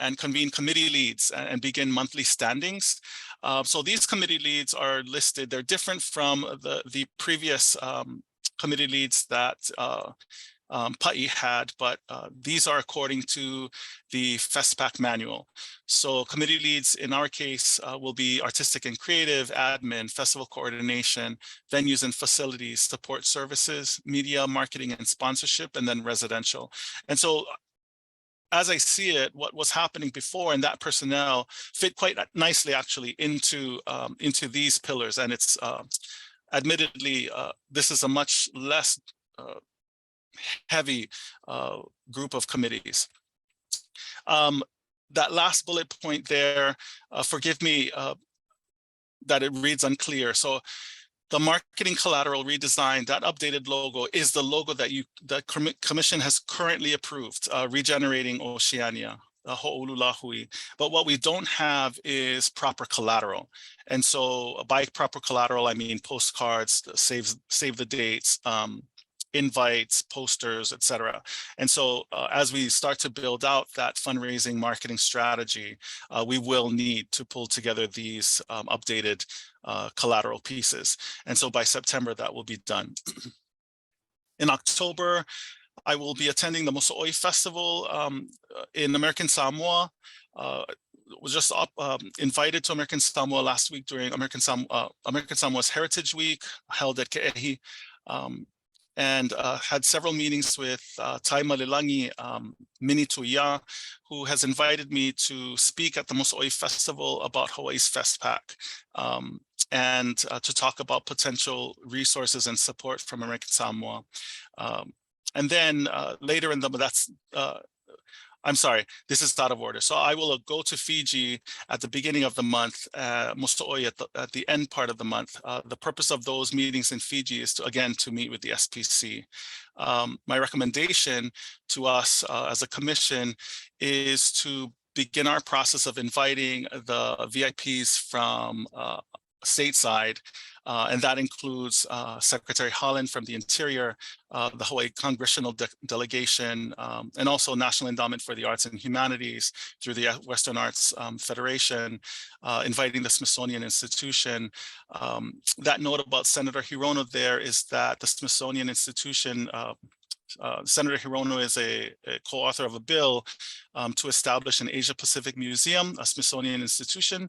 and convene committee leads and begin monthly standings. So these committee leads are listed. They're different from the previous committee leads that PAI had, but these are according to the FestPAC manual. So committee leads in our case will be artistic and creative, admin, festival coordination, venues and facilities, support services, media, marketing and sponsorship, and then residential. And so as I see it, what was happening before and that personnel fit quite nicely actually into these pillars. And it's admittedly, this is a much less heavy group of committees. That last bullet point there, forgive me that it reads unclear. So the marketing collateral redesign, that updated logo is the logo that the commission has currently approved, Regenerating Oceania. Ho'olulahui. But what we don't have is proper collateral. And so by proper collateral, I mean postcards, save the dates, invites, posters, etc. And so as we start to build out that fundraising marketing strategy, we will need to pull together these updated collateral pieces. And so by September, that will be done. In October, I will be attending the Moso'oi Festival in American Samoa. Was just invited to American Samoa last week during American Samoa's Heritage Week, held at Ke'ehi. and had several meetings with Tai Malilangi Minituya, who has invited me to speak at the Moso'oi Festival about Hawaii's FestPAC, and to talk about potential resources and support from American Samoa. And then later in I'm sorry, this is out of order. So I will go to Fiji at the beginning of the month, Moso'oi at the end part of the month. The purpose of those meetings in Fiji is to, again, to meet with the SPC. My recommendation to us as a commission is to begin our process of inviting the VIPs from stateside, and that includes Secretary Holland from the Interior, the Hawaii Congressional Delegation, and also National Endowment for the Arts and Humanities through the Western Arts Federation, inviting the Smithsonian Institution. That note about Senator Hirono there is that the Smithsonian Institution, Senator Hirono is a co-author of a bill to establish an Asia Pacific Museum, a Smithsonian institution.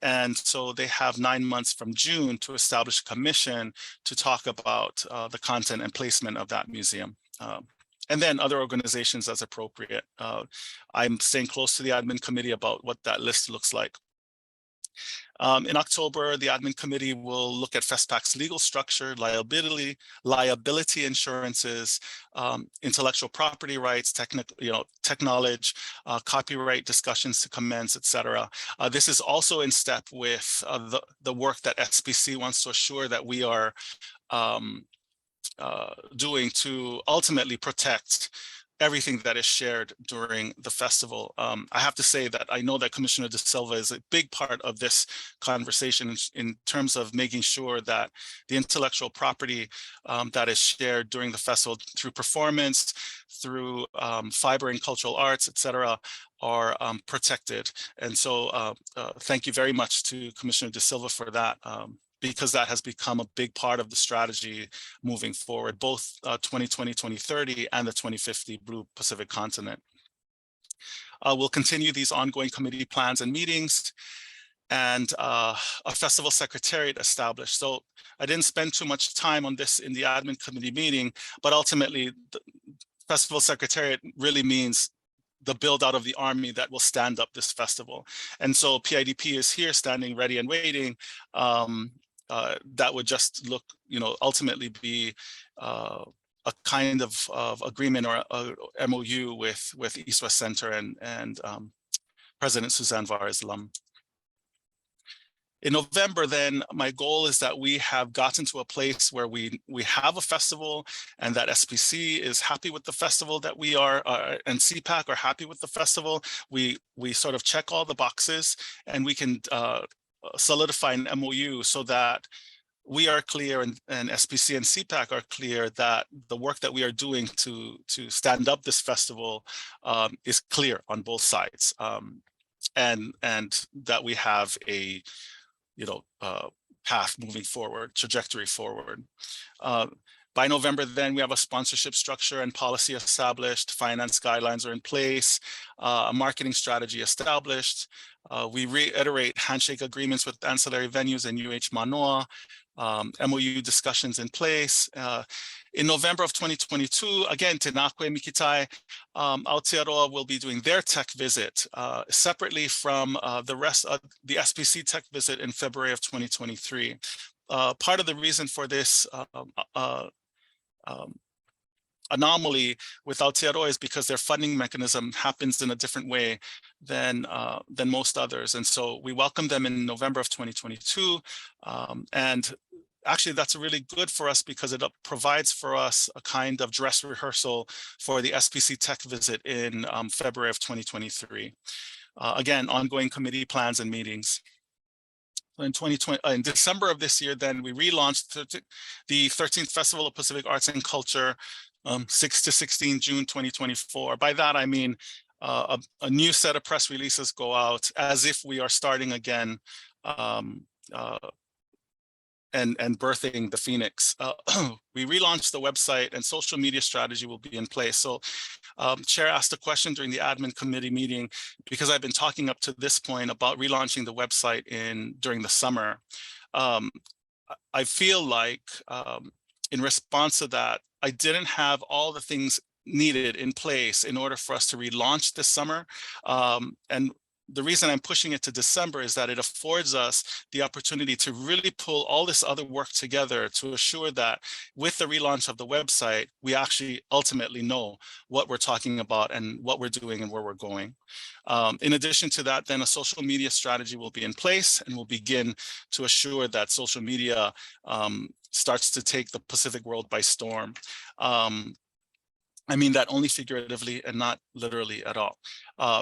And so they have 9 months from June to establish a commission to talk about the content and placement of that museum. And then other organizations as appropriate. I'm staying close to the admin committee about what that list looks like. In October, the admin committee will look at FestPAC's legal structure, liability insurances, intellectual property rights, tech knowledge, copyright discussions to commence, etc. This is also in step with the work that SPC wants to assure that we are doing to ultimately protect everything that is shared during the festival. I have to say that I know that Commissioner De Silva is a big part of this conversation in terms of making sure that the intellectual property that is shared during the festival through performance, through fiber and cultural arts, etc., are protected. And so thank you very much to Commissioner De Silva for that. Because that has become a big part of the strategy moving forward, both 2020, 2030 and the 2050 Blue Pacific Continent. We'll continue these ongoing committee plans and meetings, and a festival secretariat established. So I didn't spend too much time on this in the admin committee meeting, but ultimately the festival secretariat really means the build out of the army that will stand up this festival. And so PIDP is here standing ready and waiting. That would just look, ultimately be a kind of agreement or a MOU with East West Center and President Suzanne Vares-Lum. In November, then, my goal is that we have gotten to a place where we have a festival and that SPC is happy with the festival that we are, and CPAC are happy with the festival. We sort of check all the boxes and we can solidify an MOU so that we are clear and SPC and CPAC are clear that the work that we are doing to stand up this festival is clear on both sides, and that we have a path moving forward, trajectory forward. By November, then we have a sponsorship structure and policy established, finance guidelines are in place, a marketing strategy established. We reiterate handshake agreements with ancillary venues and UH Manoa, MOU discussions in place. In November of 2022, again, Tinakwe Mikitai, Aotearoa will be doing their tech visit separately from the rest of the SPC tech visit in February of 2023. Part of the reason for this anomaly with Aotearoa is because their funding mechanism happens in a different way than most others. And so we welcome them in November of 2022. And actually, that's really good for us because it provides for us a kind of dress rehearsal for the SPC tech visit in February of 2023. Again, ongoing committee plans and meetings. In December of this year, then we relaunched the 13th Festival of Pacific Arts and Culture, 6 to 16 June 2024. By that, I mean a new set of press releases go out as if we are starting again and birthing the Phoenix. We relaunched the website and social media strategy will be in place. So Chair asked a question during the admin committee meeting because I've been talking up to this point about relaunching the website during the summer. I feel like in response to that, I didn't have all the things needed in place in order for us to relaunch this summer. And the reason I'm pushing it to December is that it affords us the opportunity to really pull all this other work together to assure that with the relaunch of the website, we actually ultimately know what we're talking about and what we're doing and where we're going. In addition to that, then a social media strategy will be in place, and we'll begin to assure that social media starts to take the Pacific world by storm. I mean that only figuratively and not literally at all.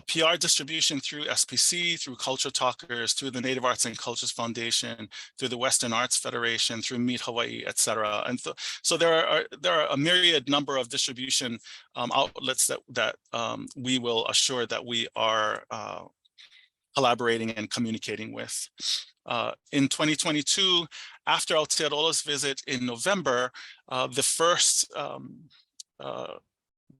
PR distribution through SPC, through Culture Talkers, through the Native Arts and Cultures Foundation, through the Western Arts Federation, through Meet Hawaii, et cetera. And so there are a myriad number of distribution outlets that we will assure that we are collaborating and communicating with. In 2022, after Aotearoa's visit in November, the first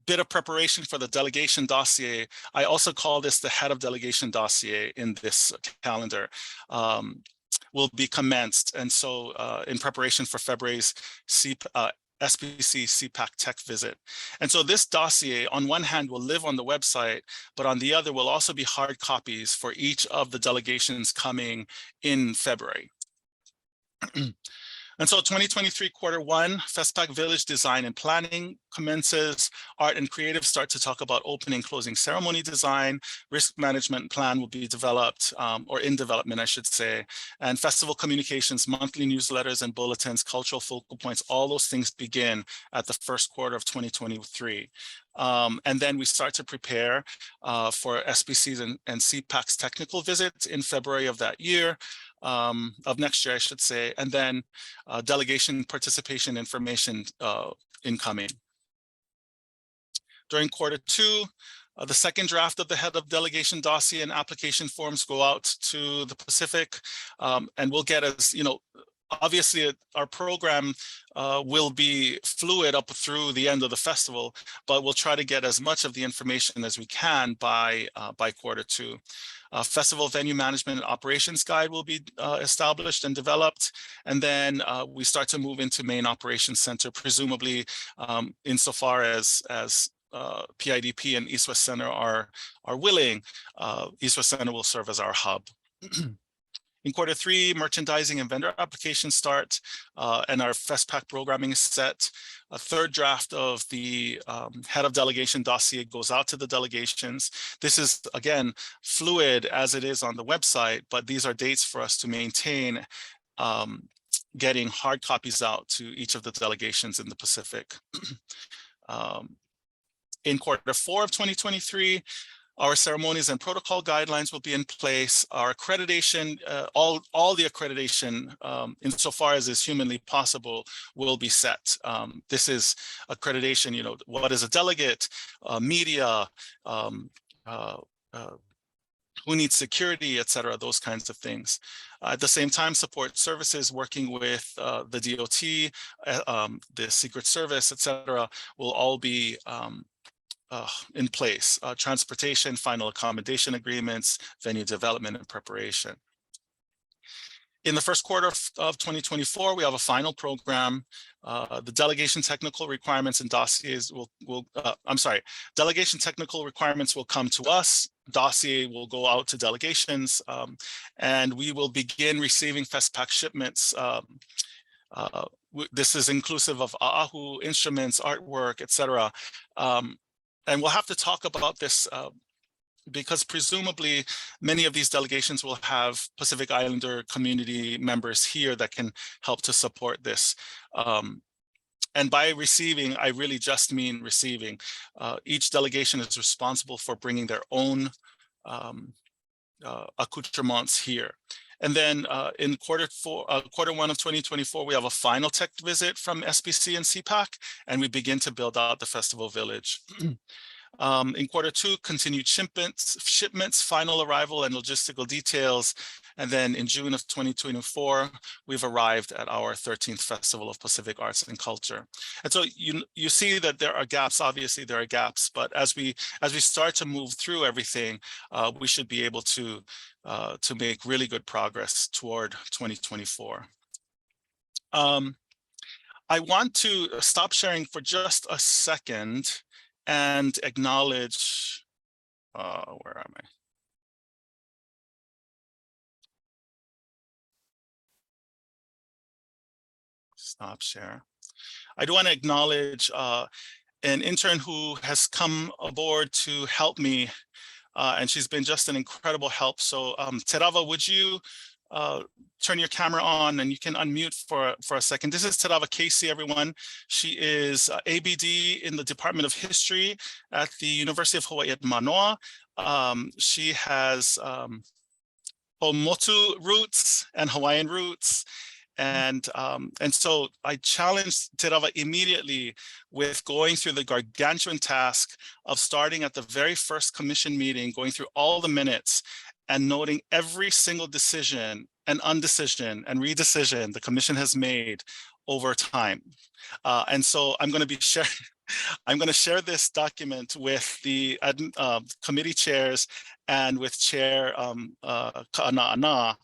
bit of preparation for the delegation dossier, I also call this the head of delegation dossier in this calendar, will be commenced. And so in preparation for February's SPC FestPAC Tech visit. And so this dossier on one hand will live on the website, but on the other will also be hard copies for each of the delegations coming in February. And so 2023 Q1, FestPAC Village Design and Planning commences. Art and Creative start to talk about opening closing ceremony design. Risk management plan will be developed, or in development, I should say. And festival communications, monthly newsletters and bulletins, cultural focal points, all those things begin at the first quarter of 2023. And then we start to prepare for SPC's and CPAC's technical visits in February of that year. Of next year, I should say, and then delegation participation information incoming. During Q2, the second draft of the head of delegation dossier and application forms go out to the Pacific, and we'll get, as you know, obviously our program will be fluid up through the end of the festival, but we'll try to get as much of the information as we can by Q2. Festival venue management and operations guide will be established and developed. And then we start to move into main operations center, presumably insofar as PIDP and East West Center are willing. East West Center will serve as our hub. In Q3, merchandising and vendor applications start, and our FestPAC programming is set. A third draft of the head of delegation dossier goes out to the delegations. This is, again, fluid as it is on the website, but these are dates for us to maintain getting hard copies out to each of the delegations in the Pacific. In Q4 of 2023, our ceremonies and protocol guidelines will be in place. Our accreditation, all the accreditation, insofar as is humanly possible, will be set. This is accreditation, you know, what is a delegate, media, who needs security, et cetera, those kinds of things. At the same time, support services working with the DOT, the Secret Service, et cetera, will all be in place. Transportation, final accommodation agreements, venue development and preparation. In the first quarter of 2024, we have a final program. The delegation technical requirements and dossiers delegation technical requirements will come to us. Dossier will go out to delegations, and we will begin receiving FestPAC shipments. This is inclusive of A'ahu, instruments, artwork, et cetera. And we'll have to talk about this because presumably many of these delegations will have Pacific Islander community members here that can help to support this. And by receiving, I really just mean receiving. Each delegation is responsible for bringing their own accoutrements here. And then in Q1 of 2024, we have a final tech visit from SPC and CPAC, and we begin to build out the festival village. In Q2, continued shipments, final arrival and logistical details. And then in June of 2024, we've arrived at our 13th Festival of Pacific Arts and Culture. And so you see that there are gaps, obviously there are gaps, but as we start to move through everything, we should be able to make really good progress toward 2024. I want to stop sharing for just a second and acknowledge, where am I? Stop share. I do want to acknowledge an intern who has come aboard to help me, and she's been just an incredible help. So Terava, would you turn your camera on and you can unmute for a second. This is Terava Casey, everyone. She is ABD in the Department of History at the University of Hawaii at Manoa. She has Pomotu roots and Hawaiian roots. And so I challenged Terava immediately with going through the gargantuan task of starting at the very first commission meeting, going through all the minutes and noting every single decision and undecision and redecision the commission has made over time. And so I'm going to be sharing, I'm going to share this document with the committee chairs and with Chair Ka'ana'ana.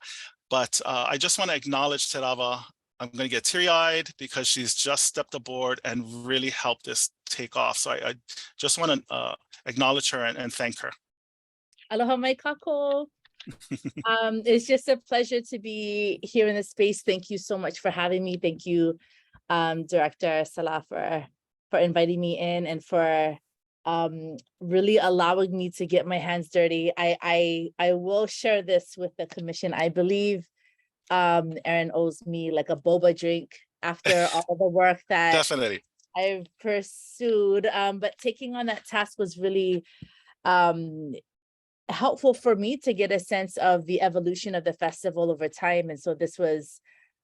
But I just want to acknowledge Terava. I'm going to get teary-eyed because she's just stepped aboard and really helped this take off. So I just want to acknowledge her and thank her. Aloha mai kako. It's just a pleasure to be here in this space. Thank you so much for having me. Thank you, Director Salah, for inviting me in and for really allowing me to get my hands dirty. I will share this with the commission. I believe Aaron owes me like a boba drink after all the work that Definitely I've pursued. But taking on that task was really helpful for me to get a sense of the evolution of the festival over time. And so this was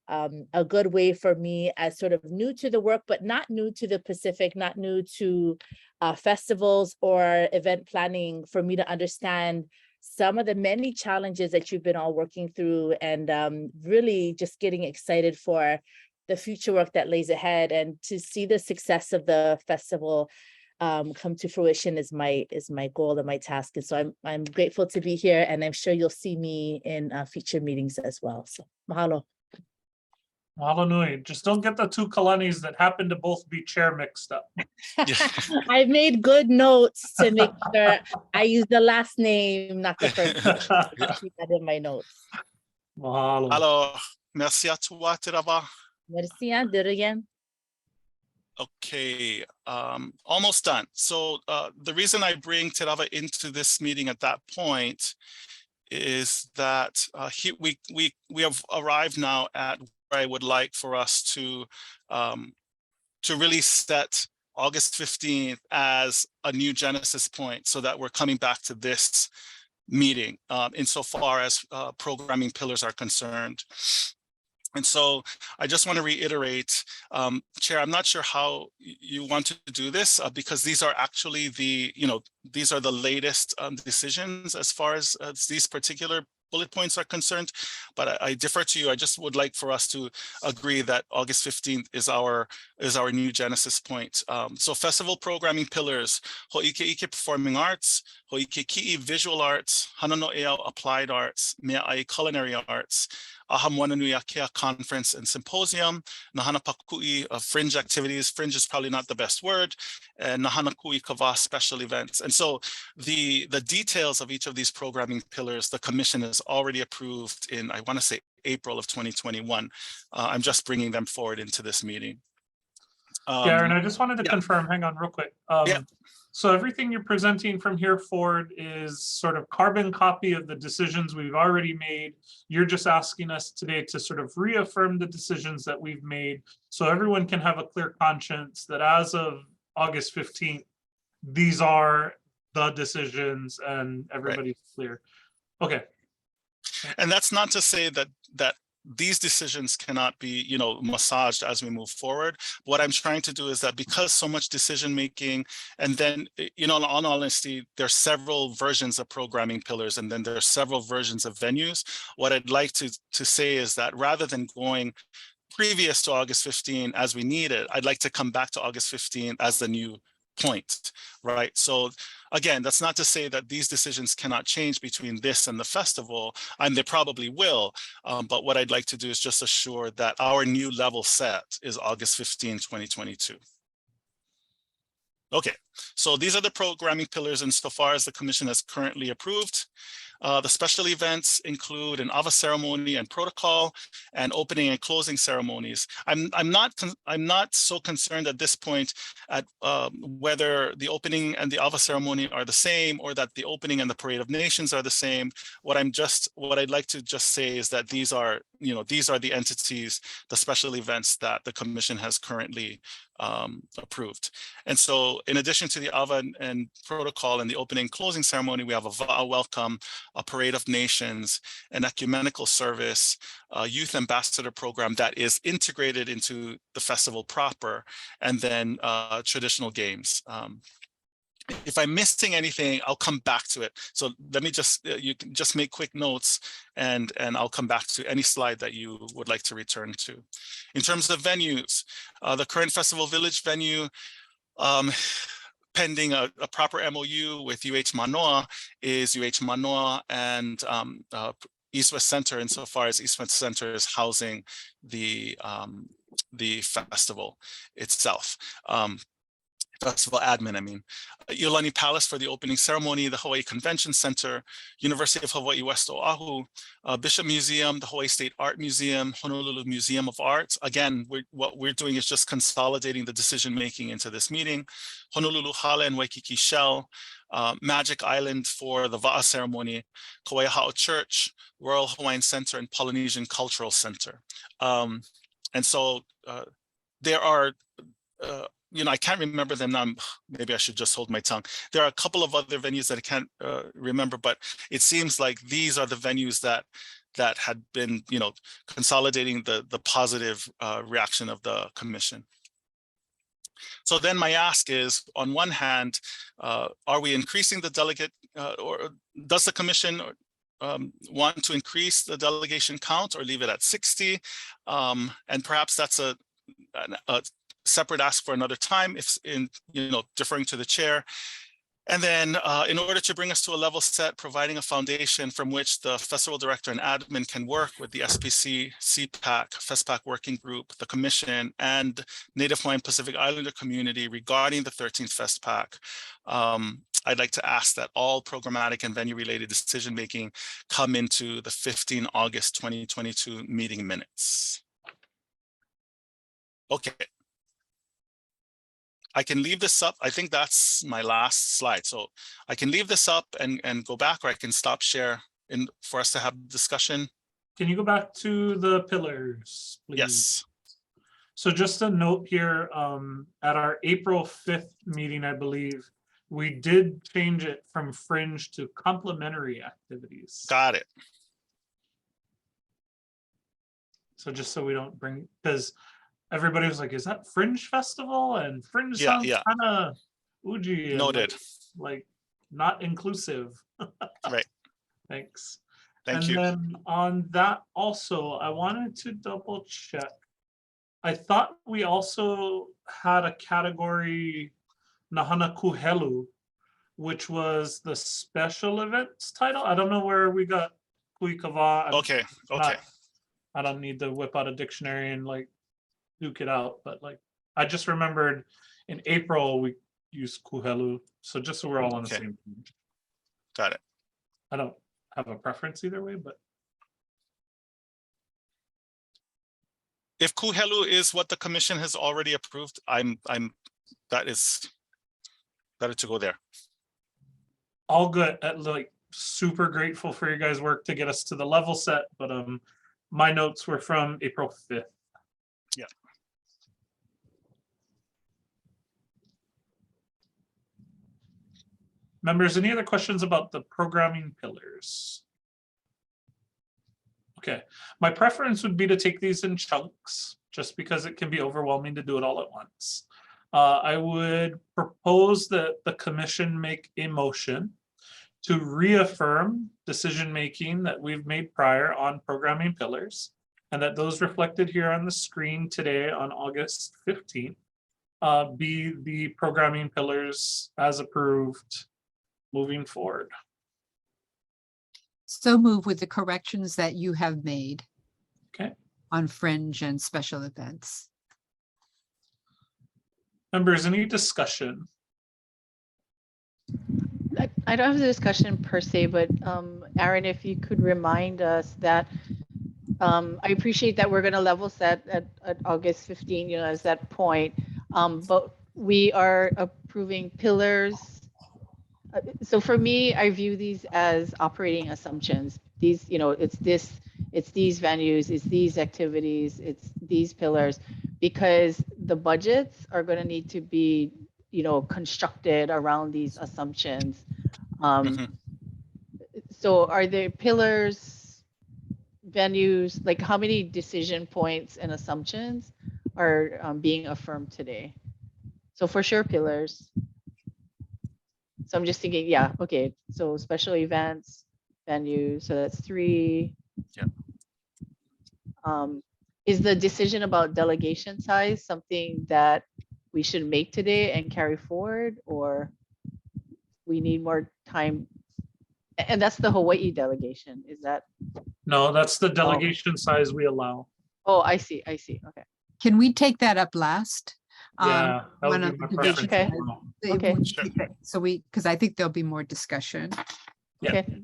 a good way for me as sort of new to the work, but not new to the Pacific, not new to festivals or event planning, for me to understand some of the many challenges that you've been all working through, and really just getting excited for the future work that lays ahead, and to see the success of the festival come to fruition is my goal and my task. And so I'm grateful to be here, and I'm sure you'll see me in future meetings as well. So mahalo. Mahalo nui. Just don't get the two Kalanis that happen to both be chair mixed up. I've made good notes to make sure I use the last name, not the first name. I'll keep that in my notes. Mahalo. Alors, merci à toi, Terava. Merci, do it again. Okay, almost done. So the reason I bring Terava into this meeting at that point is that we have arrived now at where I would like for us to really set August 15th as a new genesis point, so that we're coming back to this meeting insofar as programming pillars are concerned. And so I just want to reiterate, Chair, I'm not sure how you want to do this because these are actually these are the latest decisions as far as these particular bullet points are concerned, but I defer to you. I just would like for us to agree that August 15th is our new genesis point. So festival programming pillars: Ho'ikeike Performing Arts, Ho'ikeki'i Visual Arts, Hanano'ea Applied Arts, Mea'ai Culinary Arts, Ahamoananui Akea Conference and Symposium, Nahana Paku'i Fringe Activities. Fringe is probably not the best word, and Nahana Kui Kava Special Events. And so the details of each of these programming pillars, the commission has already approved in, I want to say, April of 2021. I'm just bringing them forward into this meeting. Aaron, I just wanted to confirm, hang on real quick. So everything you're presenting from here forward is sort of carbon copy of the decisions we've already made. You're just asking us today to sort of reaffirm the decisions that we've made, so everyone can have a clear conscience that as of August 15th, these are the decisions and everybody's clear. Okay. And that's not to say that these decisions cannot be, massaged as we move forward. What I'm trying to do is that because so much decision making, and then, in all honesty, there's several versions of programming pillars, and then there's several versions of venues. What I'd like to say is that rather than going previous to August 15 as we need it, I'd like to come back to August 15 as the new point, right? So again, that's not to say that these decisions cannot change between this and the festival, and they probably will. But what I'd like to do is just assure that our new level set is August 15, 2022. Okay, so these are the programming pillars insofar as the commission has currently approved. The special events include an Ava ceremony and protocol, and opening and closing ceremonies. I'm not so concerned at this point at whether the opening and the Ava ceremony are the same, or that the opening and the Parade of Nations are the same. What I'd like to just say is that these are the entities, the special events that the commission has currently approved. And so in addition to the Ava and protocol and the opening and closing ceremony, we have a Va'a welcome, a Parade of Nations, an ecumenical service, a youth ambassador program that is integrated into the festival proper, and then traditional games. If I'm missing anything, I'll come back to it. So let me just, you can just make quick notes, and I'll come back to any slide that you would like to return to. In terms of venues, the current Festival Village venue, pending a proper MOU with UH Manoa, is UH Manoa and East West Center, insofar as East West Center is housing the festival itself. Festival admin, I mean. Iolani Palace for the opening ceremony, the Hawaii Convention Center, University of Hawaii West Oahu, Bishop Museum, the Hawaii State Art Museum, Honolulu Museum of Arts. Again, what we're doing is just consolidating the decision-making into this meeting. Honolulu Hale and Waikiki Shell, Magic Island for the Va'a ceremony, Kauai Hao Church, Royal Hawaiian Center, and Polynesian Cultural Center. And so there are, I can't remember them now. Maybe I should just hold my tongue. There are a couple of other venues that I can't remember, but it seems like these are the venues that had been, consolidating the positive reaction of the commission. So then my ask is, on one hand, are we increasing the delegate, or does the commission want to increase the delegation count or leave it at 60? And perhaps that's a separate ask for another time, if deferring to the chair. And then in order to bring us to a level set, providing a foundation from which the festival director and admin can work with the SPC, CPAC, FestPAC working group, the commission, and Native Hawaiian Pacific Islander community regarding the 13th FestPAC, I'd like to ask that all programmatic and venue-related decision-making come into the 15 August 2022 meeting minutes. Okay. I can leave this up. I think that's my last slide. So I can leave this up and go back, or I can stop share for us to have discussion. Can you go back to the pillars, please? Yes. So just a note here, at our April 5th meeting, I believe, we did change it from fringe to complementary activities. Got it. So just so we don't bring, because everybody was like, is that fringe festival? And fringe sounds kind of Uji. Noted. Like not inclusive. Right. Thanks. Thank you. And then on that also, I wanted to double check. I thought we also had a category Nahana Kuhelu, which was the special events title. I don't know where we got Kuikava. Okay. Okay. I don't need to whip out a dictionary and like duke it out, but like I just remembered in April we used Kuhelu. So just so we're all on the same page. Got it. I don't have a preference either way, but if Kuhelu is what the commission has already approved, that is better to go there. All good. Like super grateful for your guys' work to get us to the level set, but my notes were from April 5th. Yeah. Members, any other questions about the programming pillars? Okay, my preference would be to take these in chunks, just because it can be overwhelming to do it all at once. I would propose that the commission make a motion to reaffirm decision-making that we've made prior on programming pillars, and that those reflected here on the screen today on August 15th be the programming pillars as approved moving forward. So move with the corrections that you have made. Okay. On fringe and special events. Members, any discussion? I don't have the discussion per se, but Aaron, if you could remind us that I appreciate that we're going to level set at August 15, you know, as that point. But we are approving pillars. So for me, I view these as operating assumptions. These, you know, it's these venues, it's these activities, it's these pillars, because the budgets are going to need to be, you know, constructed around these assumptions. So are there pillars, venues, like how many decision points and assumptions are being affirmed today? So for sure pillars. So I'm just thinking, yeah, okay. So special events, venues, so that's 3. Yeah. Is the decision about delegation size something that we should make today and carry forward, or we need more time? And that's the Hawaii delegation, is that? No, that's the delegation size we allow. Oh, I see. Okay. Can we take that up last? Yeah, that would one be of my the preference. division- as well. Okay. So because I think there'll be more discussion. Yeah. Okay.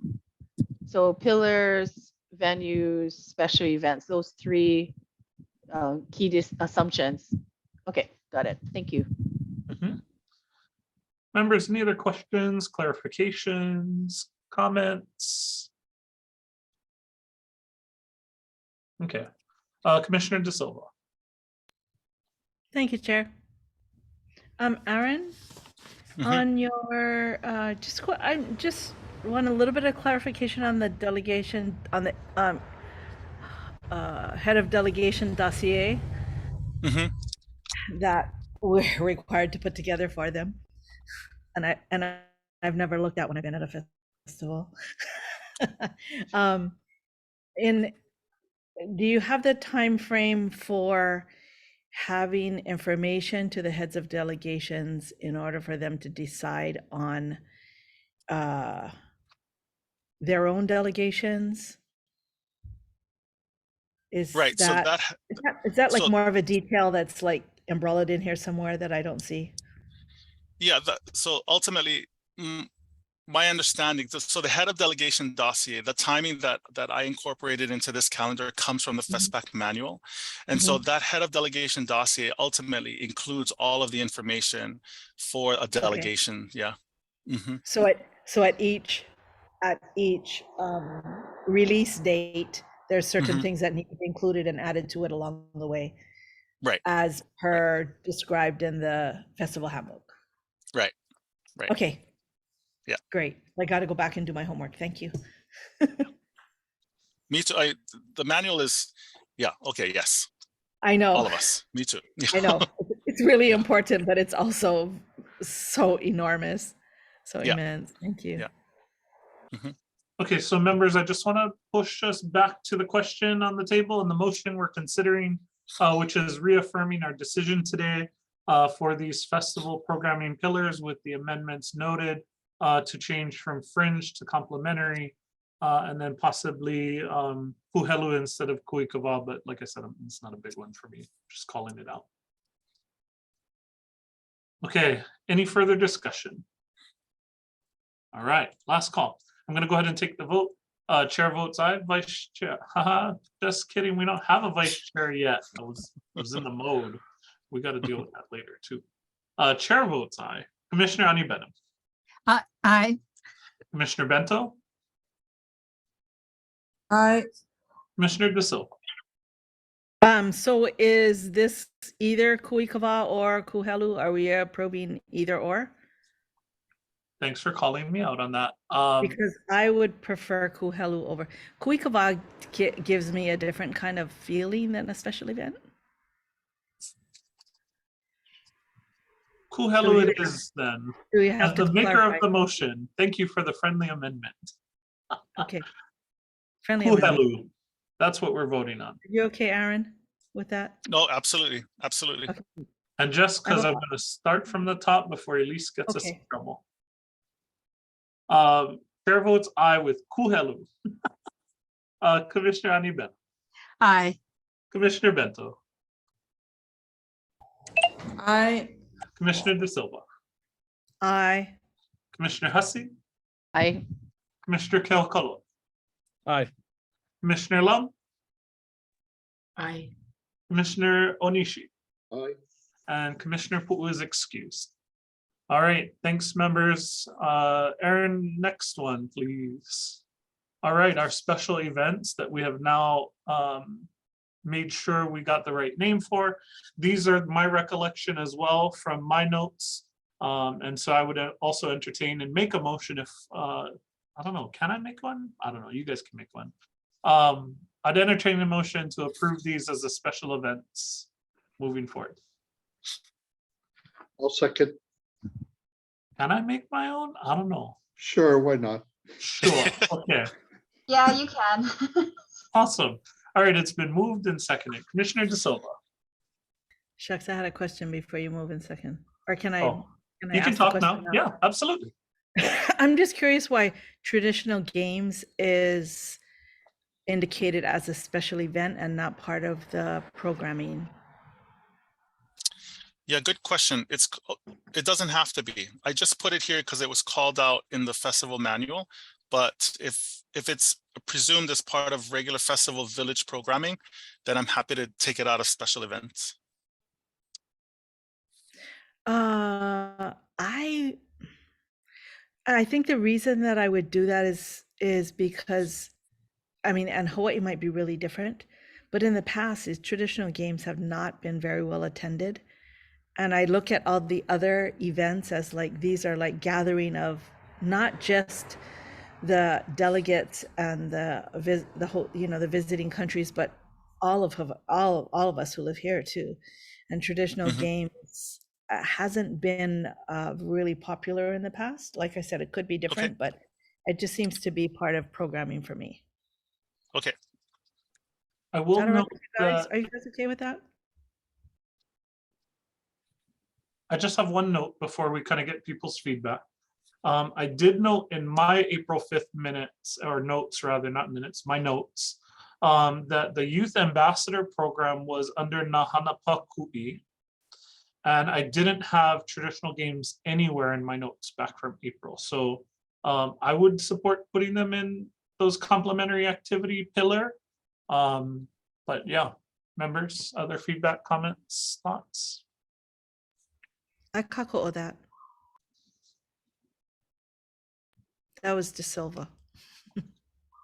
So pillars, venues, special events, those 3 key assumptions. Okay, got it. Thank you. Members, any other questions, clarifications, comments? Okay, Commissioner De Silva. Thank you, Chair. Aaron, on your I just want a little bit of clarification on the delegation, on the head of delegation dossier that we're required to put together for them, and I've never looked at when I've been at a festival. Do you have the time frame for having information to the heads of delegations in order for them to decide on their own delegations? Is Right, that, so is that like so- more of a detail that's like embroiled in here somewhere that I don't see? yeah, so ultimately, my understanding, so the head of delegation dossier, the timing that I incorporated into this calendar comes from the FestPAC manual. And so that head of delegation dossier ultimately includes all of the information for a delegation. Yeah. So at each release date, there's certain things that need to be included and added to it along the way. Right. As per described in the festival handbook. Right. Okay. Yeah. Great. I got to go back and do my homework. Thank you. Me too. The manual is, yeah. Okay. Yes. I know. All of us. Me too. Yeah. I know. It's really important, but it's also so enormous, so immense. Thank you. Yeah. Okay, so members, I just want to push us back to the question on the table and the motion we're considering, which is reaffirming our decision today for these festival programming pillars with the amendments noted to change from fringe to complementary, and then possibly Puhelu instead of Kuikava, but like I said, it's not a big one for me, just calling it out. Okay, any further discussion? All right, last call. I'm going to go ahead and take the vote. Chair votes aye. Vice chair, haha, just kidding. We don't have a vice chair yet. I was in the mode. We got to deal with that later too. Chair votes aye. Commissioner Ani Benham. Aye. Commissioner Bento. Aye. Commissioner De Silva. So is this either Kuikava or Kuhelu? Are we approving either or? Thanks for calling me out on that. Because I would prefer Kuhelu over Kuikava. Gives me a different kind of feeling than a special event. Kuhelu it is then. Do we have As the to maker clarify? of the motion, thank you for the friendly amendment. Okay. Friendly amendment. Kuhelu. That's what we're voting on. Are you okay, Aaron, with that? No, absolutely. Absolutely. Okay. And just because I'm going to start from the top before Elise gets us in Okay. trouble. Chair votes aye with kuhelu. Commissioner Anibel, Aye. Commissioner Bento, Aye. Commissioner De Silva, Aye. Commissioner Hussey, I, Commissioner Keokolo, Aye. Commissioner Lum, Aye. Commissioner Onishi, Aye. and Commissioner Pu'u is excused. All right, thanks, members. Aaron, next one, please. All right, our special events that we have now made sure we got the right name for. These are my recollection as well from my notes. And so I would also entertain and make a motion if, I don't know, can I make one? I don't know, you guys can make one. I'd entertain a motion to approve these as the special events moving forward. I'll second. Can I make my own? I don't know. Sure, why not? Sure, okay, Yeah, you can. awesome. All right, it's been moved and seconded. Commissioner De Silva. Shucks, I had a question before you move in second. Or can I? Oh, Can I you can ask the talk now. question Yeah, absolutely. I'm just curious why traditional games is indicated as a special event and not part of the programming. Yeah, good question. It doesn't have to be. I just put it here because it was called out in the festival manual. But if it's presumed as part of regular festival village programming, then I'm happy to take it out of special events. I think the reason that I would do that is because, I mean, and Hawaii might be really different, but in the past, traditional games have not been very well attended. And I look at all the other events as like, these are like gathering of not just the delegates and the whole, you know, the visiting countries, but all of us who live here too. And traditional games hasn't been really popular in the past. Like I said, it could be different, but it just seems to be part of programming for me. Okay. I will note that are you guys okay with that? I just have one note before we kind of get people's feedback. I did note in my April 5th minutes, or notes rather, not minutes, my notes, that the Youth Ambassador Program was under Nahanapa Ku'i. And I didn't have traditional games anywhere in my notes back from April. So I would support putting them in those complementary activity pillar. But yeah, members, other feedback, comments, thoughts? I kako that. That was De Silva.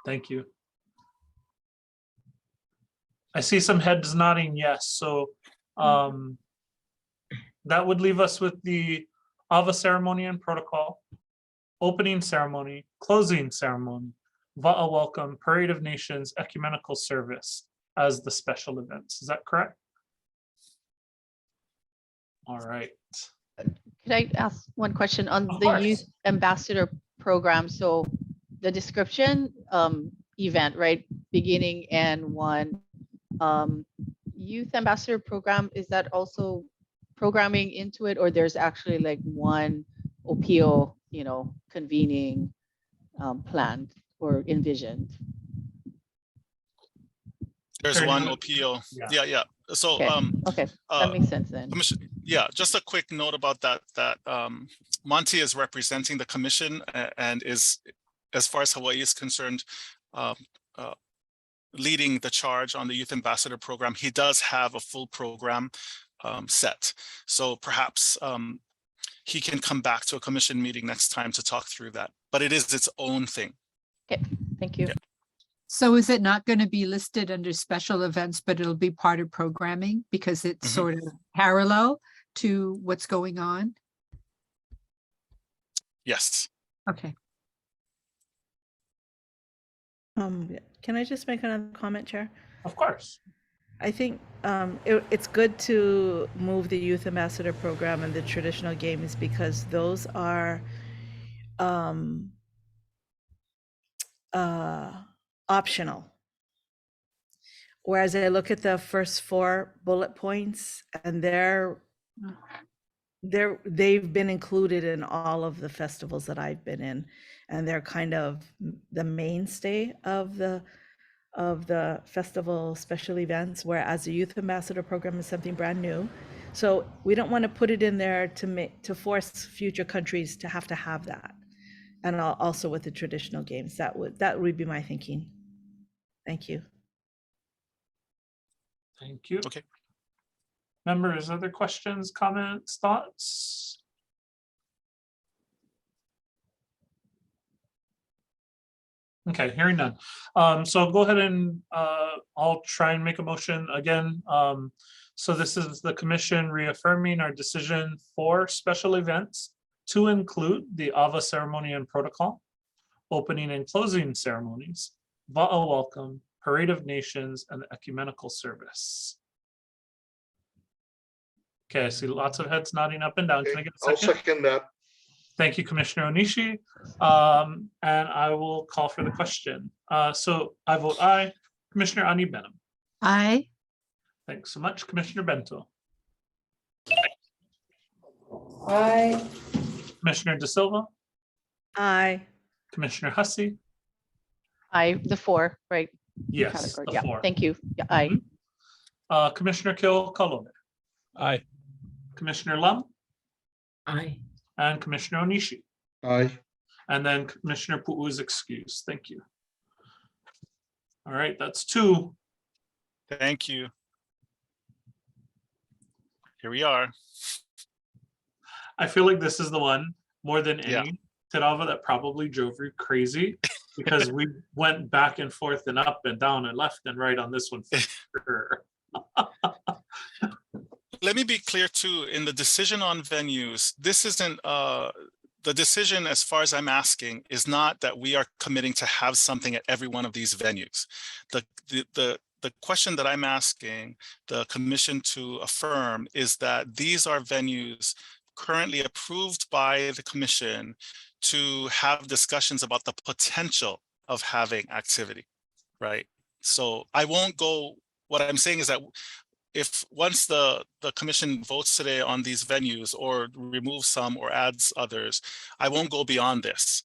Thank you. I see some heads nodding yes. So that would leave us with the Ava ceremony and protocol, opening ceremony, closing ceremony, Va'a welcome, Parade of Nations, ecumenical service as the special events. Is that correct? All right. could I ask one question on Of the course. Youth Ambassador Program? So the description event, right? Beginning and one Youth Ambassador Program, is that also programming into it, or there's actually like one OPO, you know, convening planned or envisioned? There's Sure, one no, OPO. yeah. Yeah. So Okay, that makes sense then. Yeah, just a quick note about that. Monty is representing the commission and is, as far as Hawaii is concerned, leading the charge on the Youth Ambassador Program. He does have a full program set. So perhaps he can come back to a commission meeting next time to talk through that. But it is its own thing. Okay, thank you. Yeah. So is it not going to be listed under special events, but it'll be part of programming because it's sort of parallel to what's going on? Yes. Okay. Can I just make another comment, Chair? Of course. I think it's good to move the Youth Ambassador Program and the traditional games because those are optional. Whereas I look at the first 4 bullet points and they're They've been included in all of the festivals that I've been in, and they're kind of the mainstay of the festival special events, whereas the Youth Ambassador program is something brand new. So we don't want to put it in there to force future countries to have that. And also with the traditional games, that would be my thinking. Thank you. Thank you. Okay. Members, other questions, comments, thoughts? Okay, hearing none. So I'll go ahead and I'll try and make a motion again. So this is the commission reaffirming our decision for special events to include the AVA ceremony and protocol, opening and closing ceremonies, Va'a welcome, Parade of Nations, and the ecumenical service. Okay, I see lots of heads nodding up and down. Can I get a I'll second? second that. Thank you, Commissioner Onishi. And I will call for the question. So I vote aye. Commissioner Ani Benham. Aye. Thanks so much. Commissioner Bento. Aye. Commissioner De Silva. Aye. Commissioner Hussey. The 4, right? Yes, Category. the Yeah, 4. thank you. Yeah, aye. Commissioner Keokalole. Aye. Commissioner Lum. Aye. And Commissioner Onishi. Aye. And then Commissioner Pu'u is excused. Thank you. All right, that's 2. Thank you. Here we are. I feel like this is the one more than any, Yeah. Terava, that probably drove you crazy because we went back and forth and up and down and left and right on this one for sure. Let me be clear too, in the decision on venues, this isn't the decision, as far as I'm asking, is not that we are committing to have something at every one of these venues. The question that I'm asking the commission to affirm is that these are venues currently approved by the commission to have discussions about the potential of having activity, right? So I won't go, what I'm saying is that if once the commission votes today on these venues or removes some or adds others, I won't go beyond this.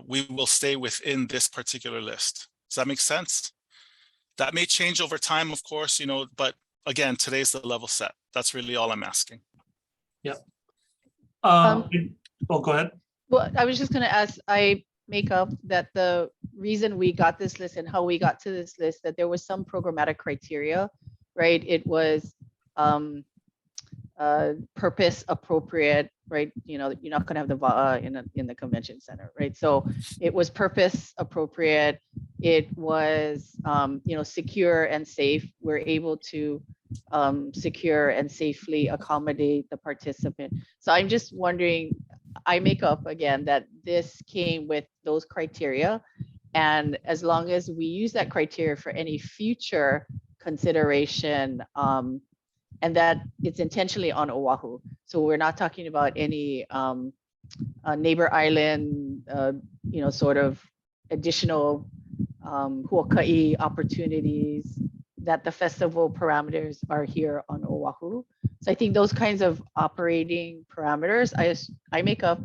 We will stay within this particular list. Does that make sense? That may change over time, of course, you know, but again, today's the level set. That's really all I'm asking. Yep. Go ahead. Well, I was just going to ask, I make up that the reason we got this list and how we got to this list, that there was some programmatic criteria, right? It was purpose appropriate, right? You know, you're not going to have the VAA in the convention center, right? So it was purpose appropriate. It was, you know, secure and safe. We're able to secure and safely accommodate the participant. So I'm just wondering, I make up again that this came with those criteria. And as long as we use that criteria for any future consideration, and that it's intentionally on Oahu. So we're not talking about any neighbor island, you know, sort of additional huaka'i opportunities, that the festival parameters are here on Oahu. So I think those kinds of operating parameters, I make up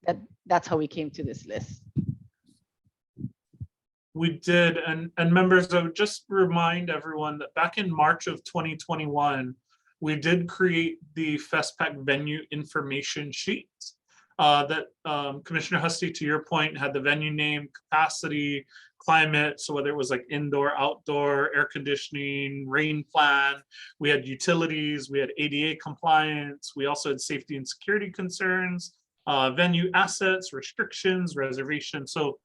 that that's how we came to this list. We did, and members, I would just remind everyone that back in March of 2021, we did create the FestPAC venue information sheet that Commissioner Hussey, to your point, had the venue name, capacity, climate, so whether it was like indoor, outdoor, air conditioning, rain plan, we had utilities, we had ADA compliance, we also had safety and security concerns, venue assets, restrictions, reservations. So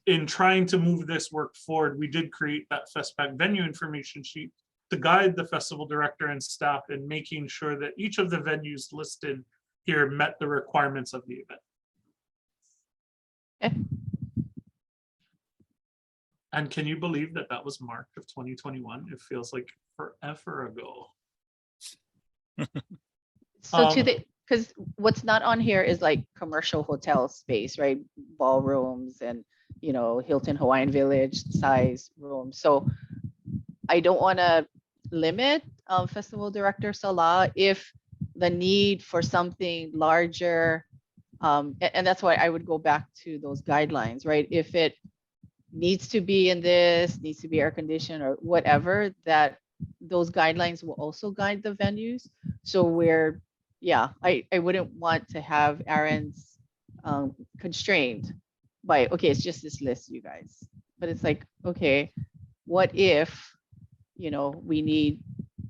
in trying to move this work forward, we did create that FestPAC venue information sheet to guide the festival director and staff in making sure that each of the venues listed here met the requirements of the event. Okay. And can you believe that that was March of 2021? It feels like forever ago. So because what's not on here is like commercial hotel space, right? Ballrooms and, you know, Hilton Hawaiian Village size rooms. So I don't want to limit Festival Director Salah, if the need for something larger, and that's why I would go back to those guidelines, right? If it needs to be in this, needs to be air conditioned or whatever, that those guidelines will also guide the venues. So we're, yeah, I wouldn't want to have Aaron's constrained by, okay, it's just this list, you guys. But it's like, okay, what if, you know, we need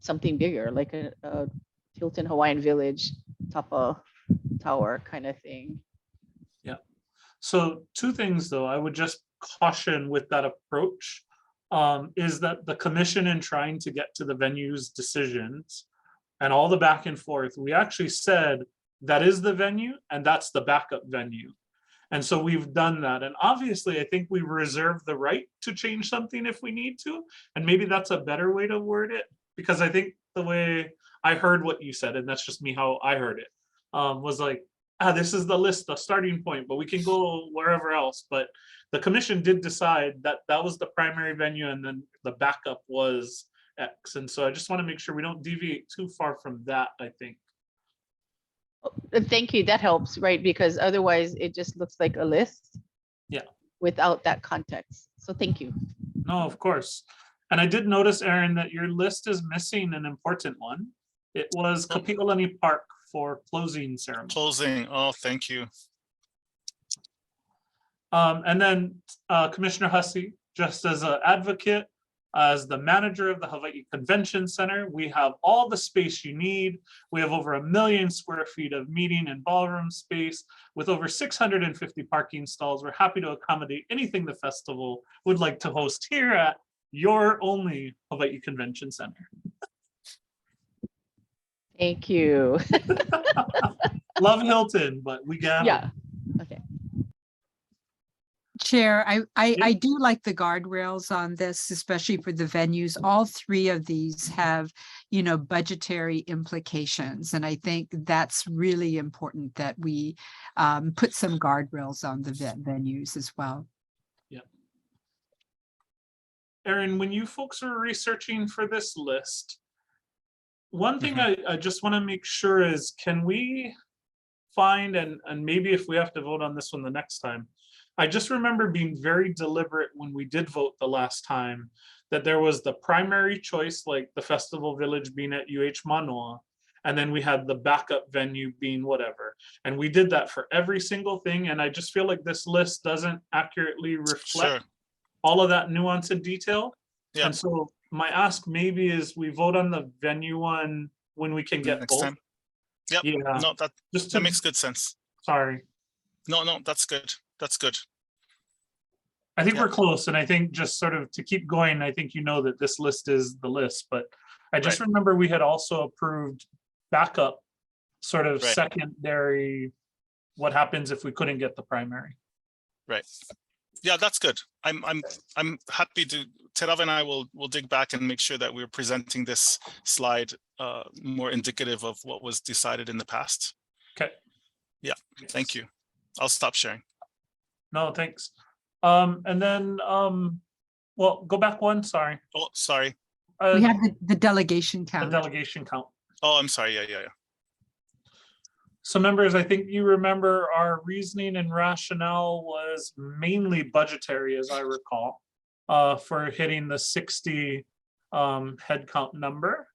something bigger, like a Hilton Hawaiian Village Tapa Tower kind of thing. Yeah. So two things though, I would just caution with that approach is that the commission, in trying to get to the venue's decisions and all the back and forth, we actually said that is the venue and that's the backup venue. And so we've done that. And obviously, I think we reserve the right to change something if we need to. And maybe that's a better way to word it, because I think the way I heard what you said, and that's just me how I heard it, was like, this is the list, the starting point, but we can go wherever else. But the commission did decide that that was the primary venue and then the backup was X. And so I just want to make sure we don't deviate too far from that, I think. Thank you, that helps, right? Because otherwise it just looks like a list. Yeah. Without that context. So thank you. No, of course. And I did notice, Aaron, that your list is missing an important one. It was Kapi'olani Park for closing ceremony. Closing, oh, thank you. And then Commissioner Hussey, just as an advocate, as the manager of the Hawaii Convention Center, we have all the space you need. We have over 1 million square feet of meeting and ballroom space with over 650 parking stalls. We're happy to accommodate anything the festival would like to host here at your only Hawaii Convention Center. Thank you. Love Hilton, but we got yeah. Okay. Chair, I do like the guardrails on this, especially for the venues. All three of these have, you know, budgetary implications. And I think that's really important that we put some guardrails on the venues as well. Yeah. Aaron, when you folks are researching for this list, one thing I just want to make sure is, can we find, and maybe if we have to vote on this one the next time, I just remember being very deliberate when we did vote the last time that there was the primary choice, like the Festival Village being at UH Manoa, and then we had the backup venue being whatever. And we did that for every single thing. And I just feel like this list doesn't accurately reflect all of that nuance and detail. Yeah. And so my ask maybe is we vote on the venue one when we can get both. Yep. Yeah. No, that makes good sense. Sorry. No, that's good. That's good. I think we're close, and I think just sort of to keep going, I think you know that this list is the list, but I just remember we had also approved backup, sort of secondary, what happens if we couldn't get the primary. Right. Yeah, that's good. I'm happy to, Terav and I will dig back and make sure that we're presenting this slide more indicative of what was decided in the past. Okay. Yeah, thank you. I'll stop sharing. No, thanks. And then, well, go back one, sorry. Oh, sorry. We have the delegation count. The delegation count. Oh, I'm sorry, yeah. So members, I think you remember our reasoning and rationale was mainly budgetary, as I recall, for hitting the 60 head count number.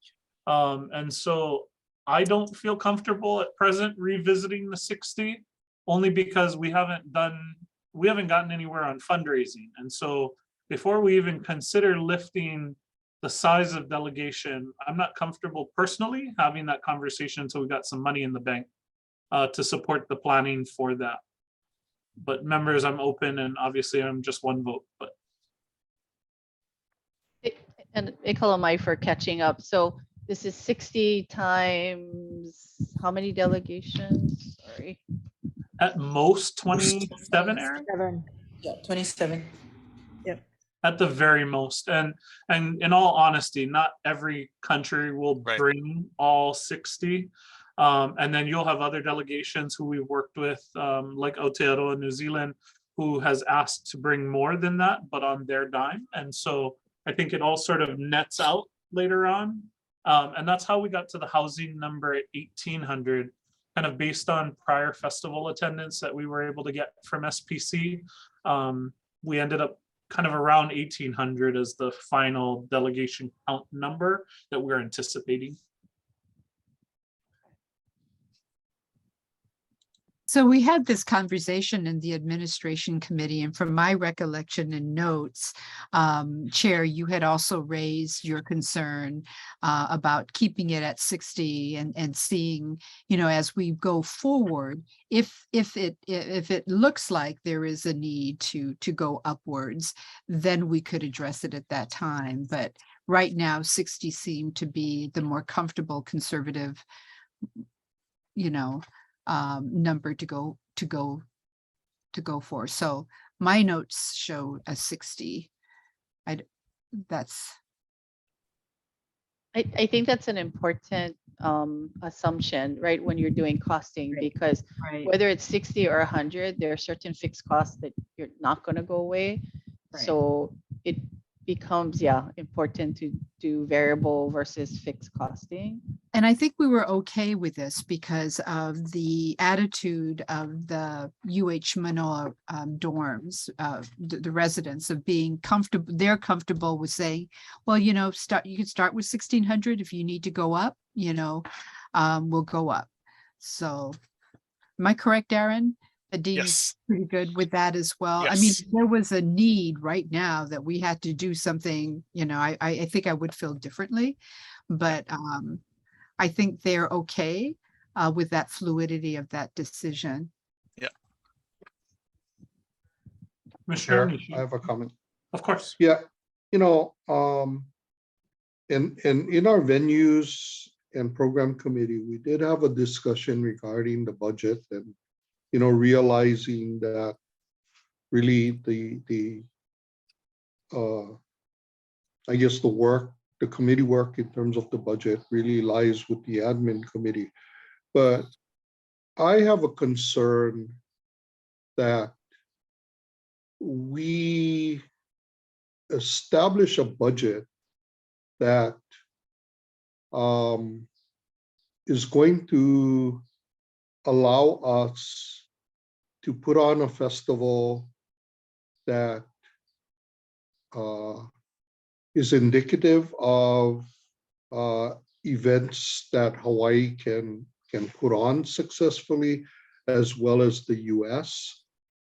And so I don't feel comfortable at present revisiting the 60, only because we haven't gotten anywhere on fundraising. And so before we even consider lifting the size of delegation, I'm not comfortable personally having that conversation until we got some money in the bank to support the planning for that. But members, I'm open, and obviously I'm just one vote, but. And Ikalamai for catching up. So this is 60 times how many delegations? Sorry. At most 27, Aaron? Yeah, 27. Yep. At the very most. And in all honesty, not every country will bring all 60. And then you'll have other delegations who we've worked with, like Aotearoa, New Zealand, who has asked to bring more than that, but on their dime. And so I think it all sort of nets out later on. And that's how we got to the housing number at 1,800, kind of based on prior festival attendance that we were able to get from SPC. We ended up kind of around 1,800 as the final delegation count number that we're anticipating. So we had this conversation in the administration committee, and from my recollection and notes, Chair, you had also raised your concern about keeping it at 60 and seeing, you know, as we go forward, if it looks like there is a need to go upwards, then we could address it at that time. But right now, 60 seemed to be the more comfortable conservative, you know, number to go for. So my notes show a 60. I think that's an important assumption, right? When you're doing costing, because whether it's 60 or 100, there are certain fixed costs that you're not going to go away. So it becomes, important to do variable versus fixed costing. And I think we were okay with this because of the attitude of the UH Manoa dorms, the residents, of being comfortable. They're comfortable with saying, well, you know, you can start with 1,600. If you need to go up, you know, we'll go up. So am I correct, Aaron? Yes. Pretty good with that as well. Yes. I mean, if there was a need right now that we had to do something, you know, I think I would feel differently, but I think they're okay with that fluidity of that decision. Yeah. Commissioner, I have a comment. Of course. Yeah, you know, in our venues and program committee, we did have a discussion regarding the budget and, you know, realizing that really I guess the committee work in terms of the budget really lies with the admin committee. But I have a concern that we establish a budget that is going to allow us to put on a festival that is indicative of events that Hawaii can put on successfully, as well as the US.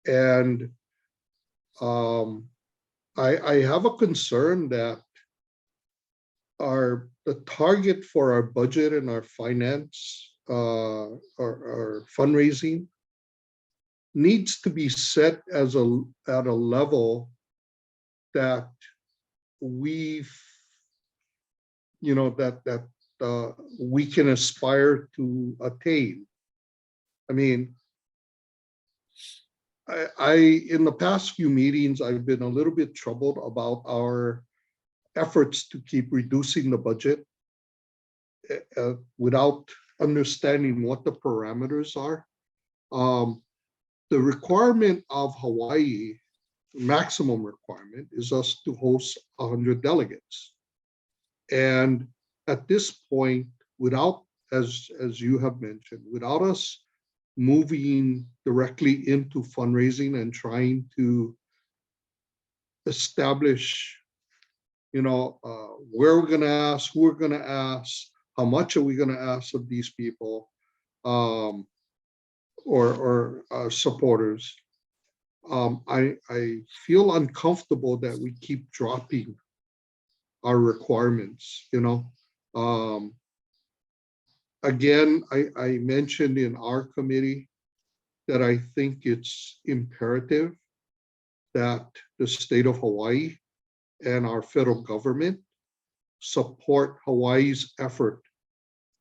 And I have a concern that the target for our budget and our finance, our fundraising, needs to be set at a level that we can aspire to attain. I mean, I in the past few meetings, I've been a little bit troubled about our efforts to keep reducing the budget without understanding what the parameters are. The requirement of Hawaii, maximum requirement, is us to host 100 delegates. And at this point, without, as you have mentioned, without us moving directly into fundraising and trying to establish, you know, where we're going to ask, who we're going to ask, how much are we going to ask of these people, or supporters. I feel uncomfortable that we keep dropping our requirements, you know. Again, I mentioned in our committee that I think it's imperative that the state of Hawaii and our federal government support Hawaii's effort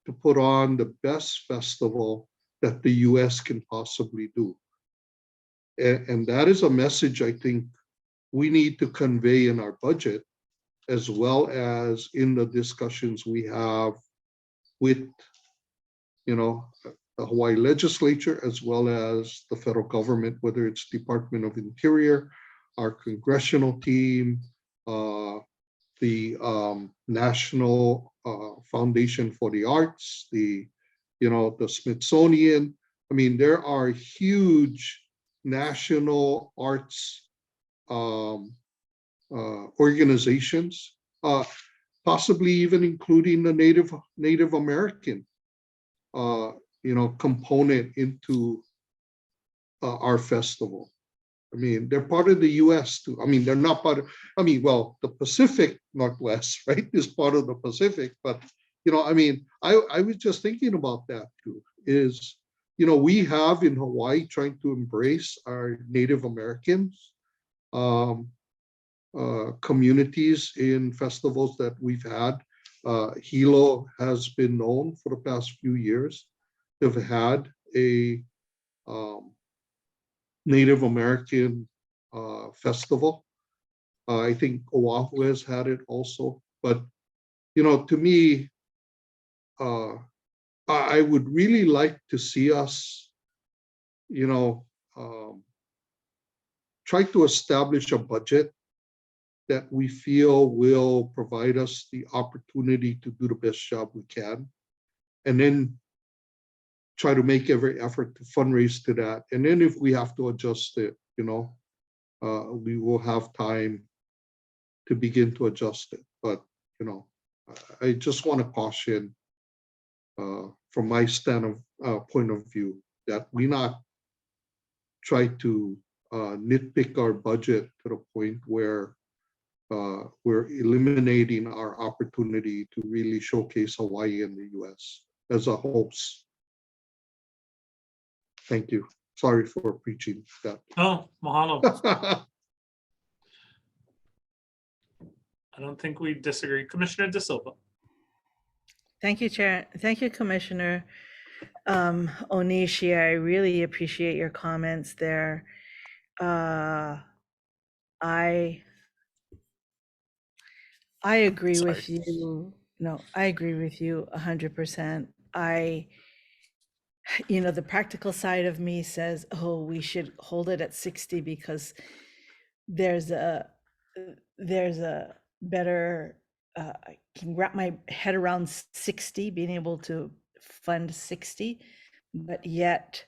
to put on the best festival that the US can possibly do. And that is a message I think we need to convey in our budget, as well as in the discussions we have with, you know, the Hawaii legislature, as well as the federal government, whether it's Department of Interior, our congressional team, the National Foundation for the Arts, the Smithsonian. I mean, there are huge national arts organizations, possibly even including the Native American, component into our festival. I mean, they're part of the U.S. too. I mean, they're not part of, well, the Pacific Northwest, right, is part of the Pacific. But, I mean, I was just thinking about that too, is, we have in Hawaii trying to embrace our Native Americans communities in festivals that we've had. Hilo has been known for the past few years to have had a Native American festival. I think Oahu has had it also. But, to me, I would really like to see us, try to establish a budget that we feel will provide us the opportunity to do the best job we can, and then try to make every effort to fundraise to that. And then if we have to adjust it, we will have time to begin to adjust it. But, I just want to caution from my point of view that we not try to nitpick our budget to the point where we're eliminating our opportunity to really showcase Hawaii and the U.S. as a host. Thank you. Sorry for preaching that. Oh, mahalo. I don't think we disagree. Commissioner De Silva. Thank you, Chair. Thank you, Commissioner Onishi. I really appreciate your comments there. I agree with you. No, I agree with you 100%. The practical side of me says, oh, we should hold it at 60 because there's a better, I can wrap my head around 60, being able to fund 60, but yet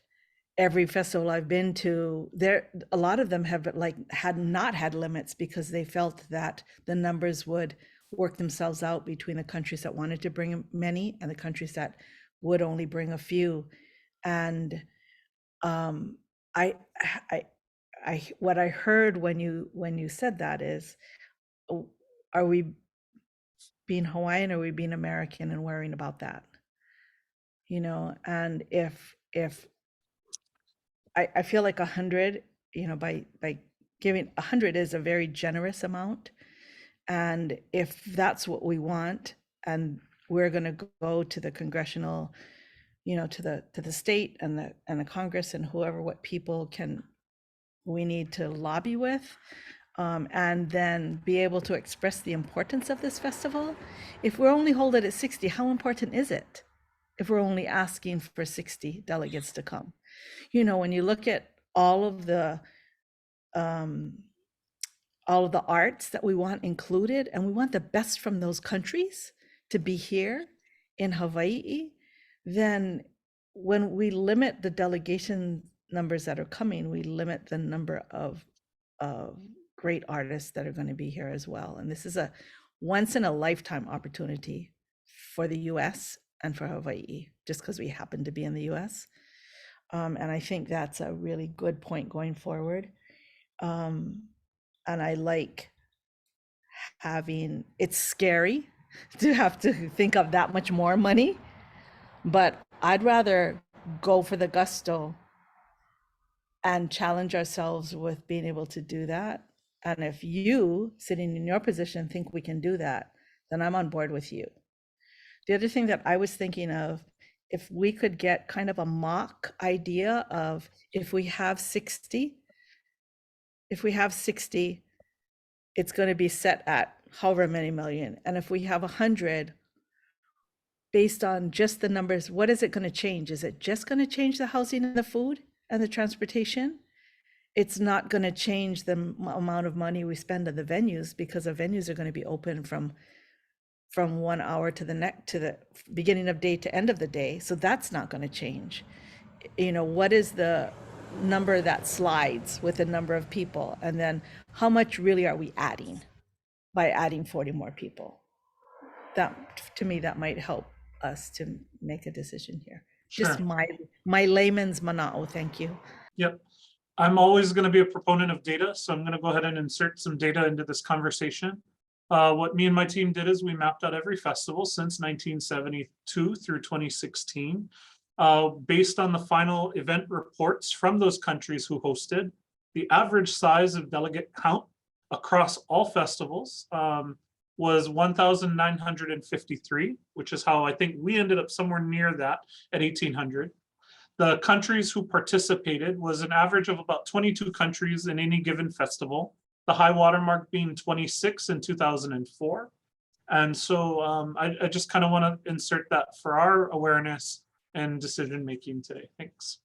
every festival I've been to, a lot of them have had not had limits because they felt that the numbers would work themselves out between the countries that wanted to bring many and the countries that would only bring a few. And what I heard when you said that is, are we being Hawaiian or are we being American and worrying about that? And if I feel like 100, by giving 100 is a very generous amount. And if that's what we want, and we're going to go to the congressional, to the state and the Congress and whoever, what people we need to lobby with, and then be able to express the importance of this festival. If we're only holding it at 60, how important is it? If we're only asking for 60 delegates to come, when you look at all of the arts that we want included, and we want the best from those countries to be here in Hawaii, then when we limit the delegation numbers that are coming, we limit the number of great artists that are going to be here as well. And this is a once in a lifetime opportunity for the US and for Hawaii, just because we happen to be in the US. And I think that's a really good point going forward. And I like it's scary to have to think of that much more money, but I'd rather go for the gusto and challenge ourselves with being able to do that. And if you, sitting in your position, think we can do that, then I'm on board with you. The other thing that I was thinking of, if we could get kind of a mock idea of if we have 60, it's going to be set at however many million. And if we have 100, based on just the numbers, what is it going to change? Is it just going to change the housing and the food and the transportation? It's not going to change the amount of money we spend on the venues, because the venues are going to be open from from 1 hour to the next, to the beginning of day to end of the day. So that's not going to change. You know, what is the number that slides with the number of people? And then how much really are we adding by adding 40 more people? That, to me, that might help us to make a decision here. Just Sure. my layman's manao. Thank you. Yep. I'm always going to be a proponent of data, so I'm going to go ahead and insert some data into this conversation. What me and my team did is we mapped out every festival since 1972 through 2016. Based on the final event reports from those countries who hosted, the average size of delegate count across all festivals was 1,953, which is how I think we ended up somewhere near that at 1,800. The countries who participated was an average of about 22 countries in any given festival, the high watermark being 26 in 2004. And so I just kind of want to insert that for our awareness and decision-making today. Thanks.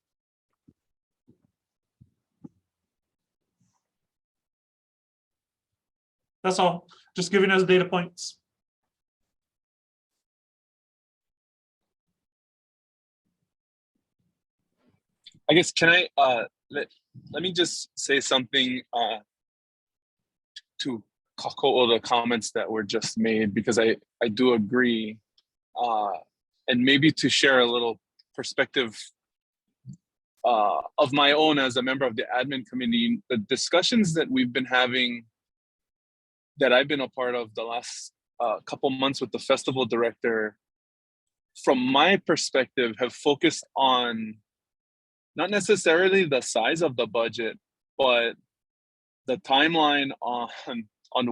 That's all, just giving us data points. I guess, can I, let me just say something to all the comments that were just made, because I do agree, and maybe to share a little perspective of my own as a member of the admin committee. The discussions that we've been having, that I've been a part of the last couple months with the festival director, from my perspective, have focused on not necessarily the size of the budget, but the timeline on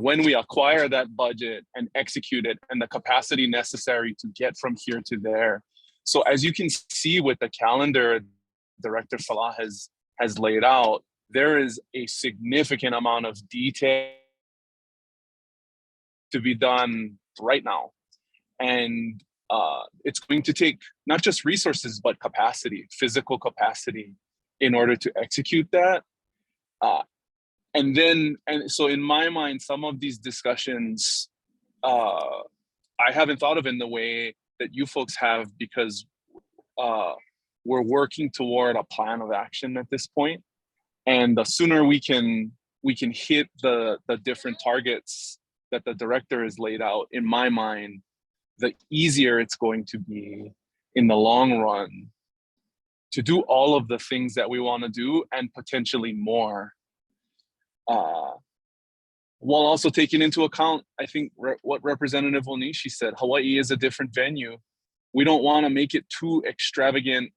when we acquire that budget and execute it, and the capacity necessary to get from here to there. So as you can see with the calendar Director Falah has laid out, there is a significant amount of detail to be done right now. And it's going to take not just resources, but capacity, physical capacity, in order to execute that. And so in my mind, some of these discussions, I haven't thought of in the way that you folks have, because we're working toward a plan of action at this point. And the sooner we can hit the different targets that the director has laid out, in my mind, the easier it's going to be in the long run to do all of the things that we want to do, and potentially more. While also taking into account, I think, what Representative Onishi said, Hawaii is a different venue. We don't want to make it too extravagant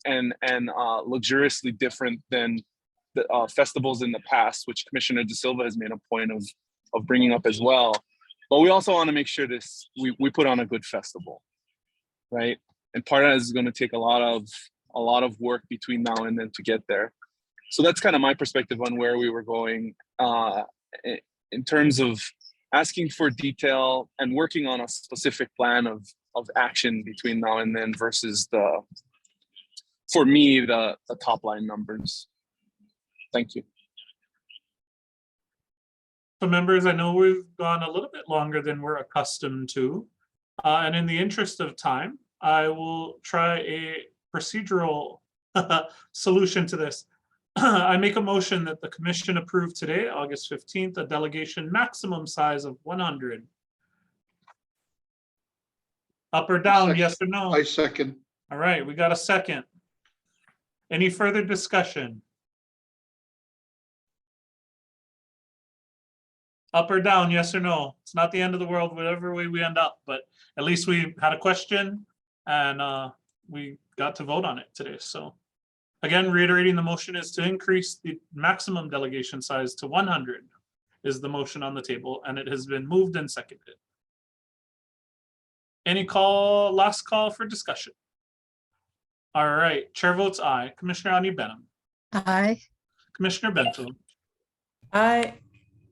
and luxuriously different than the festivals in the past, which Commissioner De Silva has made a point of bringing up as well. But we also want to make sure we put on a good festival, right? And part of that is going to take a lot of work between now and then to get there. So that's kind of my perspective on where we were going in terms of asking for detail and working on a specific plan of action between now and then versus for me, the top line numbers. Thank you. So members, I know we've gone a little bit longer than we're accustomed to. And in the interest of time, I will try a procedural solution to this. I make a motion that the commission approve today, August 15th, a delegation maximum size of 100. Up or down, yes or no? I second. All right, we got a second. Any further discussion? Up or down, yes or no? It's not the end of the world, whatever way we end up, but at least we had a question and we got to vote on it today. So again, reiterating, the motion is to increase the maximum delegation size to 100 is the motion on the table, and it has been moved and seconded. Any last call for discussion? All right, chair votes aye. Commissioner Ani Benham. Aye. Commissioner Bento. Aye.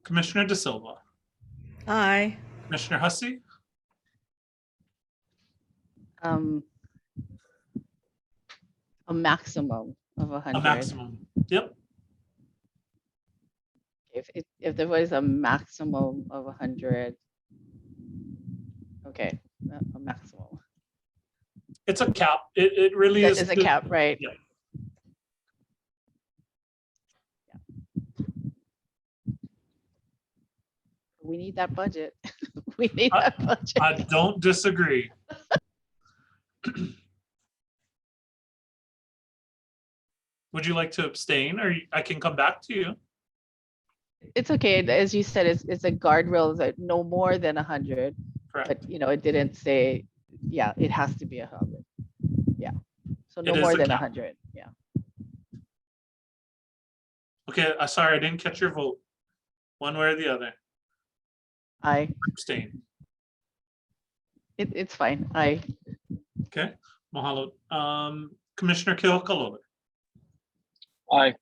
Commissioner De Silva. Aye. Commissioner Hussey. A maximum of 100. A maximum. Yep. If there was a maximum of 100, Okay, a maximum. It's a cap. It really That is. is a cap, right? Yeah. We need that budget. We need I- that budget. I don't disagree. Would you like to abstain, or I can come back to you? It's okay. As you said, it's a guardrail that no more than 100, Correct. but it didn't say, yeah, it has to be 100. Yeah. So no It is more a than cap. 100. Yeah. Okay, sorry, I didn't catch your vote. One way or the other. I, Abstain. it's fine. I, Okay, mahalo. Commissioner Keokalole. Aye.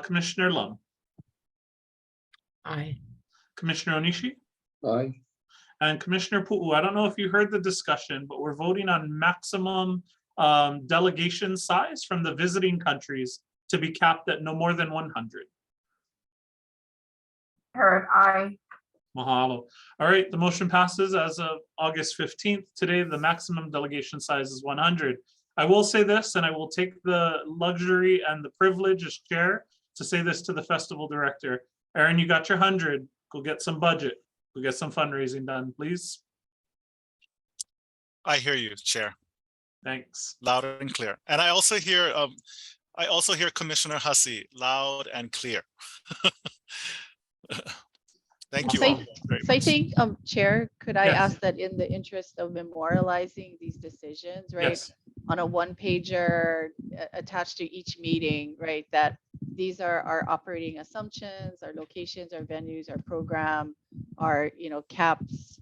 Commissioner Lum. Aye. Commissioner Onishi. Aye. And Commissioner Pu'u. I don't know if you heard the discussion, but we're voting on maximum delegation size from the visiting countries to be capped at no more than 100. Heard, aye. Mahalo. All right, the motion passes as of August 15th. Today, the maximum delegation size is 100. I will say this, and I will take the luxury and the privilege as chair to say this to the festival director. Aaron, you got your 100. Go get some budget. Go get some fundraising done, please. I hear you, Chair, Thanks. loud and clear. And I also hear Commissioner Hussey loud and clear. Thank you So, all very so I much. think, Chair, could I Yes. ask that in the interest of memorializing these decisions, right? Yes. On a one pager attached to each meeting, right? That these are our operating assumptions, our locations, our venues, our program, our, caps.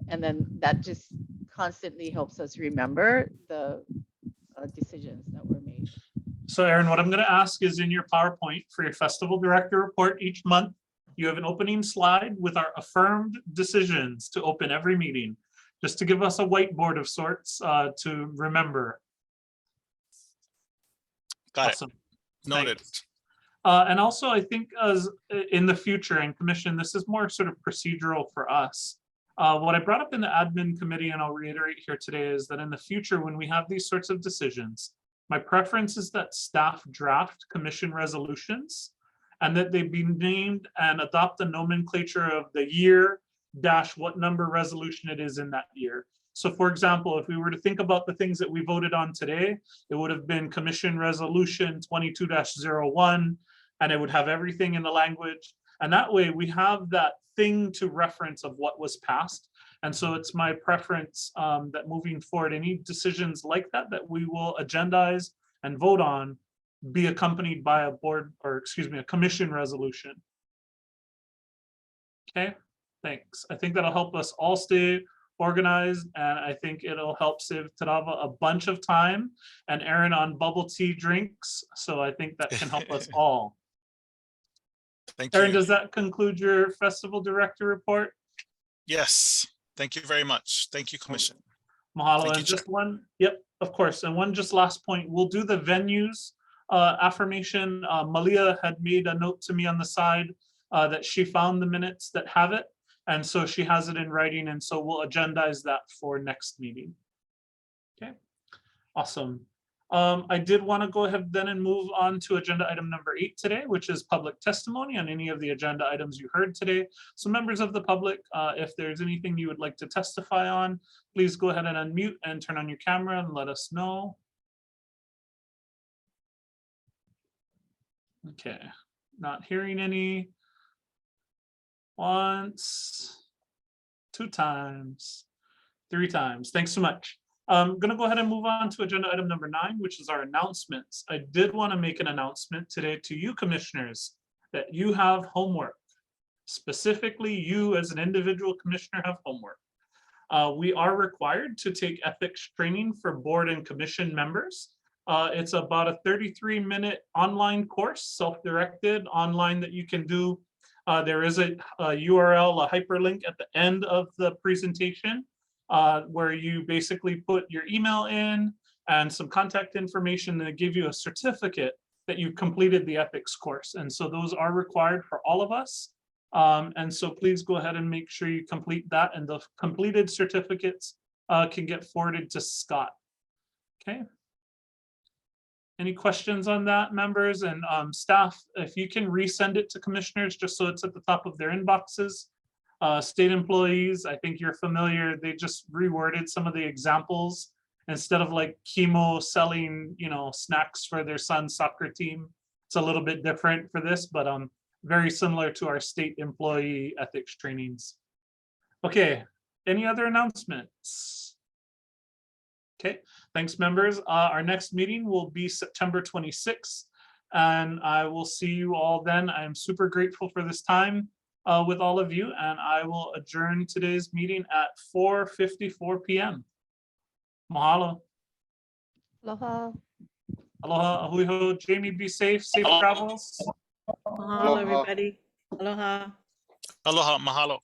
And then that just constantly helps us remember the decisions that were made. So Aaron, what I'm going to ask is in your PowerPoint for your festival director report each month, you have an opening slide with our affirmed decisions to open every meeting, just to give us a whiteboard of sorts to remember. Got Awesome. it. Noted. Thanks. And also, I think as in the future, and Commission, this is more sort of procedural for us. What I brought up in the admin committee, and I'll reiterate here today, is that in the future, when we have these sorts of decisions, my preference is that staff draft commission resolutions and that they be named and adopt the nomenclature of the year dash what number resolution it is in that year. So for example, if we were to think about the things that we voted on today, it would have been Commission Resolution 22-01, and it would have everything in the language. And that way we have that thing to reference of what was passed. And so it's my preference that moving forward, any decisions like that, that we will agendize and vote on be accompanied by a board, or excuse me, a commission resolution. Okay, thanks. I think that'll help us all stay organized, and I think it'll help save Tarava a bunch of time and Aaron on bubble tea drinks. So I think that can help us all. Thank Aaron, you. does that conclude your festival director report? Yes, thank you very much. Thank you, Commission. Mahalo. Thank And you, just Chair. one, yep, of course. And one just last point, we'll do the venues affirmation. Malia had made a note to me on the side that she found the minutes that have it. And so she has it in writing. And so we'll agendize that for next meeting. Okay, awesome. I did want to go ahead then and move on to agenda item number 8 today, which is public testimony on any of the agenda items you heard today. So members of the public, if there's anything you would like to testify on, please go ahead and unmute and turn on your camera and let us know. Okay, not hearing any. Once, 2 times, 3 times. Thanks so much. I'm going to go ahead and move on to agenda item number 9, which is our announcements. I did want to make an announcement today to you commissioners that you have homework. Specifically, you as an individual commissioner have homework. We are required to take ethics training for board and commission members. It's about a 33-minute online course, self-directed online that you can do. There is a URL, a hyperlink at the end of the presentation where you basically put your email in and some contact information that give you a certificate that you've completed the ethics course. And so those are required for all of us. And so please go ahead and make sure you complete that, and the completed certificates can get forwarded to Scott. Okay. Any questions on that, members and staff? If you can resend it to commissioners just so it's at the top of their inboxes. State employees, I think you're familiar, they just reworded some of the examples. Instead of like chemo selling, snacks for their son's soccer team, it's a little bit different for this, but very similar to our state employee ethics trainings. Okay, any other announcements? Okay, thanks, members. Our next meeting will be September 26th, and I will see you all then. I'm super grateful for this time with all of you, and I will adjourn today's meeting at 4:54 p.m. Mahalo. Aloha. Aloha, ahuiho. Jamie, be safe. Safe travels. Mahalo, everybody. Aloha. Aloha, mahalo.